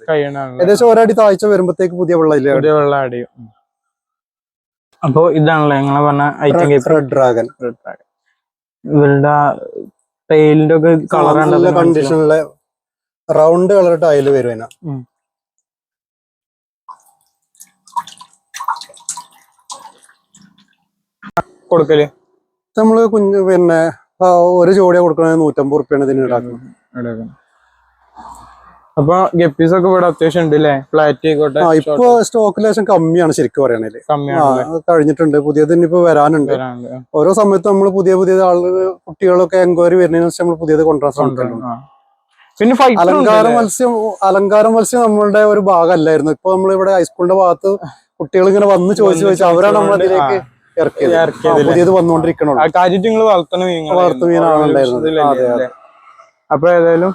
S2: ഏകദേശം 1 അടി താഴ്ച വരുമ്പോഴത്തേക്ക് പുതിയ വെള്ളം
S1: അടിയും. അപ്പൊ ഇതാണല്ലോ ഞങ്ങളെ പറഞ്ഞ ഐറ്റം
S2: റെഡ് ഡ്രാഗൺ.
S1: ഇവരുടെ ടൈലിന്റെ ഒക്കെ കളർ
S2: നല്ല കണ്ടീഷനിലെ റൗണ്ട് കളർ ടൈല് വരും.
S1: കൊടുക്കല്
S2: നമ്മള് പിന്നെ ഒരു ജോഡിയാ കൊടുക്കണത് ₹150 ഇതിന് ഈടാക്കുന്നത്.
S1: അപ്പൊ ഗപ്പീസ് ഒക്കെ ഇവിടെ അത്യാവശ്യം ഉണ്ട് അല്ലേ? ഫ്ലാറ്റ് ആയിക്കോട്ടെ.
S2: ഇപ്പൊ സ്റ്റോക്ക് ലേശം കമ്മിയാണ് ശരിക്കും പറയണേല്. കഴിഞ്ഞിട്ടുണ്ട്, പുതിയത് ഇനിയിപ്പോ വരാനുണ്ട്. ഓരോ സമയത്തും നമ്മൾ പുതിയ കുട്ടികളൊക്കെ എൻക്വയറി വരുന്നതിനനുസരിച്ച് നമ്മൾ പുതിയത് കൊണ്ടുവരാൻ ശ്രമിക്കുന്നുണ്ട്.
S1: പിന്നെ
S2: അലങ്കാര മത്സ്യം നമ്മളുടെ ഒരു ഭാഗമല്ലായിരുന്നു. ഇപ്പൊ നമ്മളിവിടെ ഹൈസ്കൂളിന്റെ ഭാഗത്ത് കുട്ടികൾ ഇങ്ങനെ വന്ന് ചോദിച്ചു അവരാണ് നമ്മളതിലേക്ക് പുതിയത് വന്നുകൊണ്ടിരിക്കണുള്ളൂ.
S1: വളർത്തു മീനാണ്. അപ്പൊ ഏതായാലും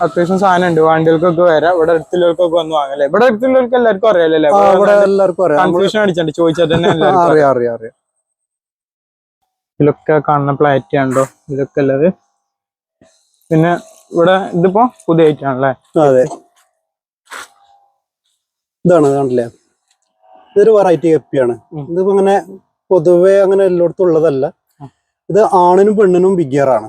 S1: അത്യാവശ്യം സാധനം ഉണ്ട്, വണ്ടികൾക്കൊക്കെ വരാം, ഇവിടെ അടുത്തുള്ളവർക്കൊക്കെ വന്ന് വാങ്ങല്ലേ. ഇവിടെ അടുത്തുള്ളവർക്ക് എല്ലാവർക്കും അറിയാലല്ലേ,
S2: ഇവിടെ എല്ലാവർക്കും അറിയാം.
S1: കൺഫ്യൂഷൻ അടിച്ചിട്ടുണ്ട്, ചോദിച്ചാൽ തന്നെ
S2: അറിയാം അറിയാം അറിയാം.
S1: ഇതിലൊക്കെ കാണുന്ന പ്ലാറ്റ് ആണല്ലോ ഇതൊക്കെ ഉള്ളത്. പിന്നെ ഇവിടെ ഇതിപ്പോ പുതിയ ഐറ്റം ആണല്ലേ.
S2: അതെ, ഇതാണ് കാണില്ലേ, ഇതൊരു വെറൈറ്റി ഗപ്പിയാണ്. ഇതിപ്പോ ഇങ്ങനെ പൊതുവെ അങ്ങനെ എല്ലായിടത്തും ഉള്ളതല്ല. ഇത് ആണിനും പെണ്ണിനും ബിഗിയറാണ്.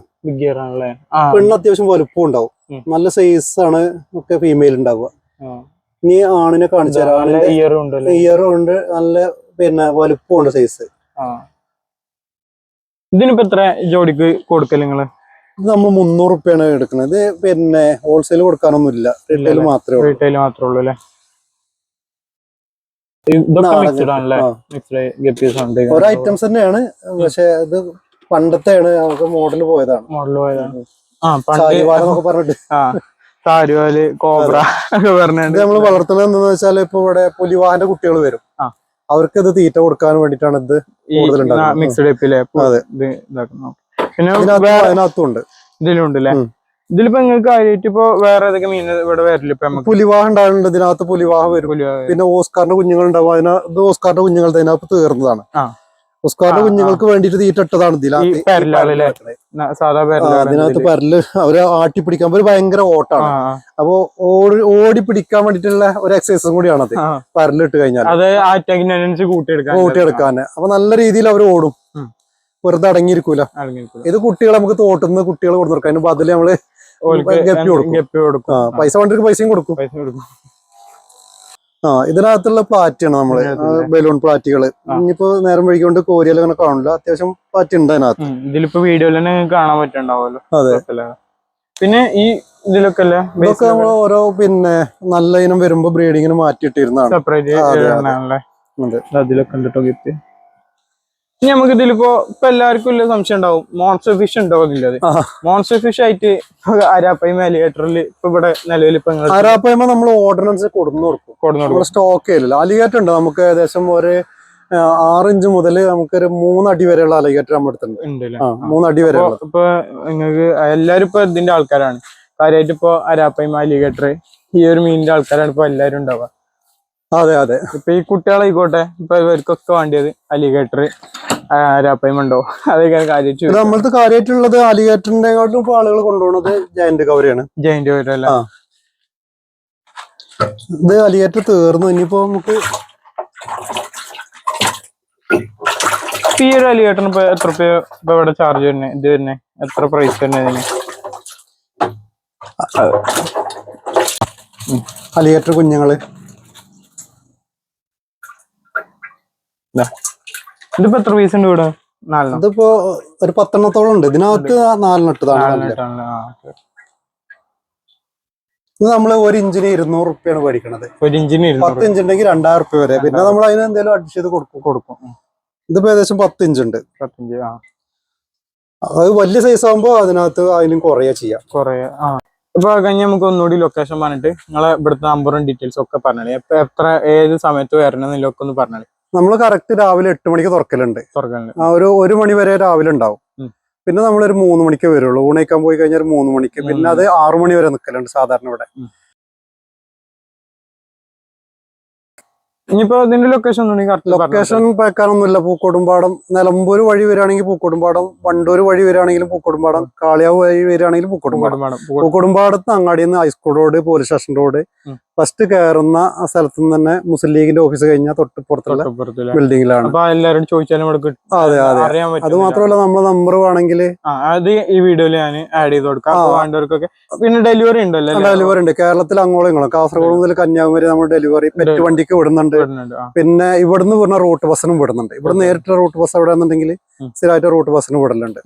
S1: ആണല്ലേ.
S2: പെണ്ണ് അത്യാവശ്യം വലുപ്പം ഉണ്ടാവും, നല്ല സൈസ് ആണ് ഒക്കെ ഫീമെയിൽ ഉണ്ടാവുക. ഇനി ആണിനെ കാണിച്ചു തരാം. ഇയറും ഉണ്ട്, നല്ല പിന്നെ വലുപ്പം ഉണ്ട്, സൈസ്.
S1: ഇതിനിപ്പോ എത്ര ജോഡിക്ക് കൊടുക്കല് നിങ്ങള്?
S2: ഇത് നമ്മൾ 300 റുപ്യാണ് എടുക്കുന്നത്. ഇത് പിന്നെ ഹോൾസെയിൽ കൊടുക്കാനൊന്നുമില്ല, റീറ്റെയിൽ മാത്രമേ ഉള്ളൂ.
S1: റീറ്റെയിൽ മാത്രമേ ഉള്ളൂ അല്ലേ.
S2: ഓരോ ഐറ്റംസ് തന്നെയാണ്, പക്ഷെ ഇത് പണ്ടത്തെയാണ്, നമുക്ക് മോഡൽ പോയതാണ്. പറഞ്ഞിട്ട്
S1: സാരിവാല്, കോബ്ര ഒക്കെ പറഞ്ഞിട്ട്
S2: നമ്മൾ വളർത്തുന്നത് എന്താണെന്ന് വെച്ചാൽ, ഇപ്പൊ ഇവിടെ പുലിവാഹന്റെ കുട്ടികൾ വരും, അവർക്ക് ഇത് തീറ്റ കൊടുക്കാൻ വേണ്ടിട്ടാണ് ഇത്
S1: മിക്സ്ഡ് അപ്പിലെ. പിന്നെ
S2: അതിനകത്തുണ്ട്,
S1: ഇതിലുണ്ട് അല്ലേ. ഇതിലിപ്പോ നിങ്ങൾക്ക് കാര്യമായിട്ട് ഇപ്പൊ വേറെ ഏതൊക്കെ മീൻ ഇവിടെ വരില്ല? ഇപ്പൊ
S2: പുലിവാഹ ഉണ്ടാകുന്നുണ്ട്, ഇതിനകത്ത് പുലിവാഹ വരും. പിന്നെ ഓസ്കാറിന്റെ കുഞ്ഞുങ്ങൾ ഉണ്ടാവും, അതിനകത്ത് ഓസ്കാറിന്റെ കുഞ്ഞുങ്ങൾ ഇതിനകത്ത് തീർന്നതാണ്. ഓസ്കാറിന്റെ കുഞ്ഞുങ്ങൾക്ക് വേണ്ടിട്ട് തീറ്റ ഇട്ടതാണ് അതിനകത്ത് പരല്. അവര് ആട്ടി പിടിക്കാൻ ഒരു ഭയങ്കര ഓട്ടാണ്, അപ്പൊ ഓടി പിടിക്കാൻ വേണ്ടിട്ടുള്ള ഒരു എക്സസൈസും കൂടിയാണത് പരലിട്ട് കഴിഞ്ഞാൽ കൂട്ടിയെടുക്കാൻ. അപ്പൊ നല്ല രീതിയിൽ അവർ ഓടും, വെറുതെ അടങ്ങിയിരിക്കൂല. ഇത് കുട്ടികൾ നമുക്ക് തോട്ടുന്ന കുട്ടികൾ കൊടുക്കും, അതിന് ബദല് നമ്മള് ഗപ്പി കൊടുക്കും. പൈസ വേണ്ടിട്ട് പൈസയും കൊടുക്കും. ഇതിനകത്തുള്ള പ്ലാറ്റാണ് നമ്മള് ബലൂൺ പ്ലാറ്റുകള്. ഇനിയിപ്പോ നേരം വഴിക്കൊണ്ട് കോരിയാലും അങ്ങനെ കാണില്ല, അത്യാവശ്യം പ്ലാറ്റ് ഉണ്ട് അതിനകത്ത്.
S1: ഇതിലിപ്പോ വീഡിയോയിൽ തന്നെ കാണാൻ പറ്റുന്നുണ്ടാവുമല്ലോ.
S2: അതെ.
S1: പിന്നെ ഈ ഇതിലൊക്കെ
S2: ഇതൊക്കെ നമ്മൾ ഓരോ പിന്നെ നല്ല ഇനം വരുമ്പോ ബ്രീഡിങ്ങിന് മാറ്റിയിട്ടിരുന്നതാണ്.
S1: അതിലൊക്കെ ഉണ്ട് കേട്ടോ ഗപ്പി. ഇനി നമുക്ക് ഇതിലിപ്പോ ഇപ്പൊ എല്ലാവർക്കും ഇല്ല സംശയം ഉണ്ടാവും, മോൺസ്റ്റർ ഫിഷ് ഉണ്ടോ എന്നുള്ളത്. മോൺസ്റ്റർ ഫിഷ് ആയിട്ട് അരാപ്പയ്മ അലിഗേറ്ററിൽ ഇപ്പൊ ഇവിടെ നിലവിൽ ഇപ്പൊ
S2: അരാപ്പയ്മ നമ്മൾ ഓർഡിനൻസ് കൊടുക്കും, സ്റ്റോക്ക് ചെയ്യില്ല. അലിഗേറ്റർ ഉണ്ട് നമുക്ക് ഏകദേശം ഒരു 6 ഇഞ്ച് മുതൽ നമുക്കൊരു 3 അടി വരെയുള്ള അലിഗേറ്റർ നമ്മുടെ അടുത്തുണ്ട്. 3 അടി വരെ.
S1: ഇപ്പൊ നിങ്ങൾക്ക് എല്ലാരും ഇപ്പൊ ഇതിന്റെ ആൾക്കാരാണ്, കാര്യമായിട്ട് ഇപ്പൊ അരാപ്പയ്മ അലിഗേറ്റർ ഈ ഒരു മീനിന്റെ ആൾക്കാരാണ് ഇപ്പൊ എല്ലാരും ഉണ്ടാവുക.
S2: അതെ അതെ.
S1: ഇപ്പൊ ഈ കുട്ടികളായിക്കോട്ടെ, ഇപ്പൊ ഇവർക്കൊക്കെ വേണ്ടിയത് അലിഗേറ്റർ അരാപ്പയ്മ ഉണ്ടോ, അതൊക്കെ കാര്യമായിട്ട്.
S2: നമ്മളത് കാര്യമായിട്ടുള്ളത് അലിഗേറ്ററിനെക്കാട്ടും ഇപ്പൊ ആളുകൾ കൊണ്ടുപോകുന്നത് ജയന്റ് കവരയാണ്.
S1: ജയന്റ് കവര അല്ല,
S2: ഇത് അലിഗേറ്റർ തീർന്നു. ഇനിയിപ്പോ നമുക്ക്
S1: ഈ ഒരു അലിഗേറ്ററിന് ഇപ്പൊ എത്ര രൂപ ഇപ്പൊ ഇവിടെ ചാർജ് തന്നെ, ഇത് തന്നെ എത്ര പ്രൈസ് തന്നെ ഇതിന്?
S2: അലിഗേറ്റർ കുഞ്ഞുങ്ങള്
S1: ഇതിപ്പോ എത്ര പീസ് ഉണ്ട് ഇവിടെ? 4.
S2: ഇതിപ്പോ ഒരു 10 ഉണ്ട്. ഇതിനകത്ത് 4 ഇട്ടതാണ്. ഇത് നമ്മള് 1 ഇഞ്ചിന് 200 റുപ്യാണ് മേടിക്കണത്.
S1: 1 ഇഞ്ചിന്
S2: 10 ഇഞ്ച് ഉണ്ടെങ്കിൽ 2000 റുപ്യ വരെ. പിന്നെ നമ്മൾ അതിന് എന്തെങ്കിലും അഡ്ജസ്റ്റ് ചെയ്ത് കൊടുക്കും. ഇതിപ്പോ ഏകദേശം 10 ഇഞ്ച് ഉണ്ട്. അത് വലിയ സൈസ് ആകുമ്പോ അതിനകത്ത് അതിനും കുറയാ ചെയ്യാം.
S1: ഇപ്പൊ കഴിഞ്ഞ നമുക്ക് ഒന്നുകൂടി ലൊക്കേഷൻ പറഞ്ഞിട്ട് നിങ്ങളെ ഇവിടുത്തെ നമ്പറും ഡീറ്റെയിൽസും ഒക്കെ പറഞ്ഞാൽ എത്ര ഏത് സമയത്ത് വരണം എന്നൊക്കെ ഒന്ന് പറഞ്ഞാൽ.
S2: നമ്മൾ കറക്റ്റ് രാവിലെ 8 മണിക്ക് തുറക്കലുണ്ട്. ഒരു 1 മണി വരെ രാവിലെ ഉണ്ടാവും. പിന്നെ നമ്മളൊരു 3 മണിക്ക് വരുള്ളൂ. ഊണയിക്കാൻ പോയി കഴിഞ്ഞാൽ 3 മണിക്ക്. പിന്നെ അത് 6 മണി വരെ നിൽക്കലുണ്ട് സാധാരണ ഇവിടെ.
S1: ഇനിയിപ്പോ ഇതിന്റെ ലൊക്കേഷൻ
S2: വെക്കാനൊന്നുമില്ല. പൂക്കോടുംപാടം നിലമ്പൂർ വഴി വരികയാണെങ്കിൽ പൂക്കോടുംപാടം, വണ്ടൂർ വഴി വരികയാണെങ്കിലും പൂക്കോടുംപാടം, കാളിയാവ് വഴി വരികയാണെങ്കിലും പൂക്കോടുംപാടം. പൂക്കോടുംപാടത്ത് അങ്ങാടിയിൽ നിന്ന് high school road, police station road, first കയറുന്ന ആ സ്ഥലത്ത് നിന്ന് തന്നെ മുസ്ലിം ലീഗിന്റെ ഓഫീസ് കഴിഞ്ഞാൽ തൊട്ടുപുറത്തുള്ള ബിൽഡിങ്ങിലാണ്. അതെ അതെ. അത് മാത്രമല്ല നമ്മളെ നമ്പർ വേണമെങ്കിൽ
S1: അത് ഈ വീഡിയോയിൽ ഞാൻ ആഡ് ചെയ്ത് കൊടുക്കാം. പിന്നെ ഡെലിവറി ഉണ്ടല്ലോ?
S2: ഡെലിവറി ഉണ്ട്. കേരളത്തിൽ അങ്ങോളം ഇങ്ങോളം, കാസർഗോഡ് മുതൽ കന്യാകുമാരി നമ്മൾ ഡെലിവറി പെറ്റ് വണ്ടിക്ക് വിടുന്നുണ്ട്. പിന്നെ ഇവിടുന്ന് പറഞ്ഞ റൂട്ട് ബസ്സിനും വിടുന്നുണ്ട്. ഇവിടെ നേരിട്ട് റൂട്ട് ബസ് എവിടെ എന്നുണ്ടെങ്കിൽ സ്ഥിരമായിട്ട് റൂട്ട് ബസ്സിന് വിടലുണ്ട്.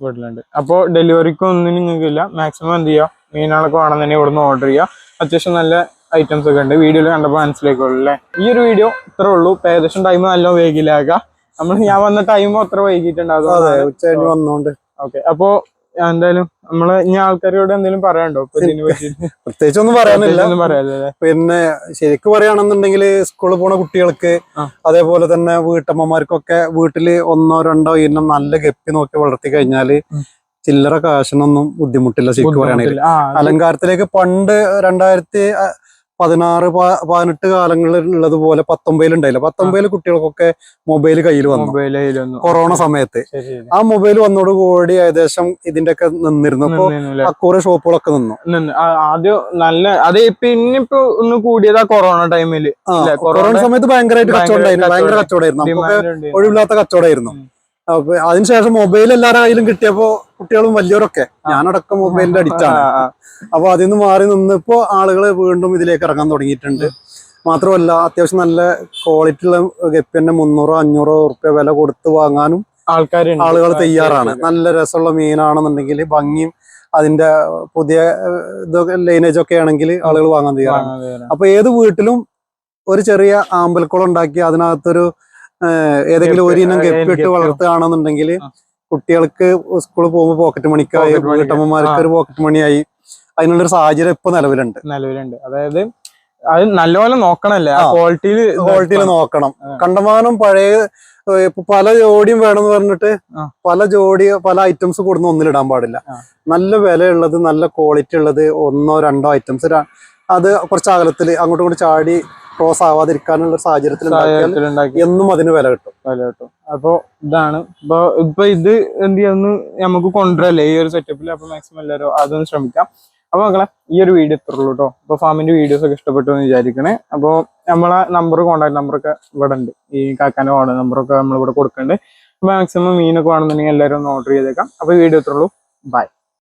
S1: അപ്പൊ ഡെലിവറിക്ക് ഒന്നും നിങ്ങൾക്കില്ല. മാക്സിമം എന്ത് ചെയ്യുക, മീനുകളൊക്കെ വേണമെന്നുണ്ടെങ്കിൽ ഇവിടുന്ന് ഓർഡർ ചെയ്യുക. അത്യാവശ്യം നല്ല ഐറ്റംസ് ഒക്കെ ഉണ്ട്. വീഡിയോയിൽ കണ്ടപ്പോൾ മനസ്സിലാക്കുള്ളൂ അല്ലേ. ഈ ഒരു വീഡിയോ ഇത്രേ ഉള്ളൂ. ഏകദേശം ടൈം നല്ല വൈകിലാക്കാം. ഞാൻ വന്ന ടൈം അത്ര വൈകിട്ടുണ്ടാകും.
S2: ഉച്ച വന്നോണ്ട്.
S1: ഓക്കെ. അപ്പൊ എന്തായാലും നമ്മള് ഇനി ആൾക്കാരോട് എന്തെങ്കിലും പറയാനുണ്ടോ ഇതിനെ പറ്റിയിട്ട്?
S2: പ്രത്യേകിച്ച് ഒന്നും പറയാനില്ല. പിന്നെ ശരിക്കും പറയുകയാണെന്നുണ്ടെങ്കിൽ സ്കൂളിൽ പോണ കുട്ടികൾക്ക്, അതേപോലെ തന്നെ വീട്ടമ്മമാർക്കൊക്കെ വീട്ടില് 1-2 ഇനം നല്ല ഗപ്പി നോക്കി വളർത്തി കഴിഞ്ഞാല് ചില്ലറ കാശിനൊന്നും ബുദ്ധിമുട്ടില്ല ശരിക്കും പറയുകയാണെങ്കിൽ.
S1: ആ
S2: അലങ്കാരത്തിലേക്ക് പണ്ട് 2016-18 കാലങ്ങളിൽ ഉള്ളതുപോലെ 19 ഉണ്ടായില്ല. 19 കുട്ടികൾക്കൊക്കെ മൊബൈൽ കയ്യിൽ വന്നു
S1: മൊബൈൽ
S2: കൊറോണ സമയത്ത്. ആ മൊബൈൽ വന്നതോടുകൂടി ഏകദേശം ഇതിന്റെ ഒക്കെ നിന്നിരുന്നു. അപ്പൊ അക്കൂറെ ഷോപ്പുകളൊക്കെ നിന്നു.
S1: ആദ്യം നല്ല അത് പിന്നിപ്പോ ഒന്ന് കൂടിയതാ കൊറോണ ടൈമില്.
S2: കൊറോണ സമയത്ത് ഭയങ്കരമായിട്ട് കച്ചവടമായിരുന്നു. ഭയങ്കര കച്ചവടമായിരുന്നു. നമുക്ക് ഒഴിവില്ലാത്ത കച്ചവടമായിരുന്നു. അപ്പൊ അതിനുശേഷം മൊബൈൽ എല്ലാവരുടെ കയ്യിലും കിട്ടിയപ്പോ കുട്ടികളും വലിയവരൊക്കെ, ഞാനടക്കം മൊബൈലിന്റെ അഡിക്റ്റാണ്. അപ്പൊ അതിൽ നിന്ന് മാറി നിന്നിപ്പോ ആളുകൾ വീണ്ടും ഇതിലേക്ക് ഇറങ്ങാൻ തുടങ്ങിയിട്ടുണ്ട്. മാത്രമല്ല അത്യാവശ്യം നല്ല ക്വാളിറ്റി ഉള്ള ഗപ്പിന്നെ 300-500 റുപ്യ വില കൊടുത്ത് വാങ്ങാനും ആളുകൾ തയ്യാറാണ്. നല്ല രസമുള്ള മീനാണെന്നുണ്ടെങ്കിൽ ഭംഗിയും അതിന്റെ പുതിയ ഇതൊക്കെ ലൈനേജ് ഒക്കെ ആണെങ്കിൽ ആളുകൾ വാങ്ങാൻ തയ്യാറാണ്. അപ്പൊ ഏത് വീട്ടിലും ഒരു ചെറിയ ആമ്പൽക്കുളം ഉണ്ടാക്കി അതിനകത്തൊരു ഏതെങ്കിലും ഒരു ഇനം ഗപ്പിട്ട് വളർത്തുകയാണെന്നുണ്ടെങ്കിൽ കുട്ടികൾക്ക് സ്കൂളിൽ പോകുമ്പോൾ പോക്കറ്റ് മണിക്കായി, വീട്ടമ്മമാർക്ക് ഒരു പോക്കറ്റ് മണിയായി. അതിനുള്ളൊരു സാഹചര്യം ഇപ്പൊ നിലവിലുണ്ട്.
S1: അതായത് അത് നല്ലപോലെ നോക്കണല്ലേ, ക്വാളിറ്റിയിൽ
S2: നോക്കണം. കണ്ടമാനം പഴയ പല ജോഡിയും വേണമെന്ന് പറഞ്ഞിട്ട് പല ഐറ്റംസ് കൊടുന്ന് ഒന്നിലിടാൻ പാടില്ല. നല്ല വിലയുള്ളത്, നല്ല ക്വാളിറ്റി ഉള്ളത് 1-2 ഐറ്റംസ് അത് കുറച്ച് അകലത്തില് അങ്ങോട്ടും ഇങ്ങോട്ട് ചാടി ക്രോസ് ആവാതിരിക്കാനുള്ള സാഹചര്യത്തിൽ എന്നും അതിന് വില കിട്ടും.
S1: അപ്പൊ ഇതാണ് ഇപ്പൊ ഇത് എന്ത് ചെയ്യാന്ന് നമുക്ക് കൊണ്ടുവരല്ലേ ഈ ഒരു സെറ്റപ്പിൽ. അപ്പൊ മാക്സിമം എല്ലാവരും അതൊന്ന് ശ്രമിക്കാം. അപ്പൊ മക്കളെ ഈ ഒരു വീഡിയോ ഇത്രയുള്ളൂ കേട്ടോ. അപ്പൊ ഫാമിന്റെ വീഡിയോസ് ഒക്കെ ഇഷ്ടപ്പെട്ടു എന്ന് വിചാരിക്കണേ. അപ്പോൾ നമ്മളെ കോൺടാക്ട് നമ്പറൊക്കെ ഇവിടെ ഉണ്ട്. ഈ കാക്കാന്റെ ഓർഡർ നമ്പറൊക്കെ നമ്മളിവിടെ കൊടുക്കുന്നുണ്ട്. അപ്പൊ മാക്സിമം മീനൊക്കെ വേണമെന്നുണ്ടെങ്കിൽ എല്ലാവരും ഒന്ന് ഓർഡർ ചെയ്തേക്കാം. അപ്പൊ വീഡിയോ ഇത്രയുള്ളൂ. ബൈ.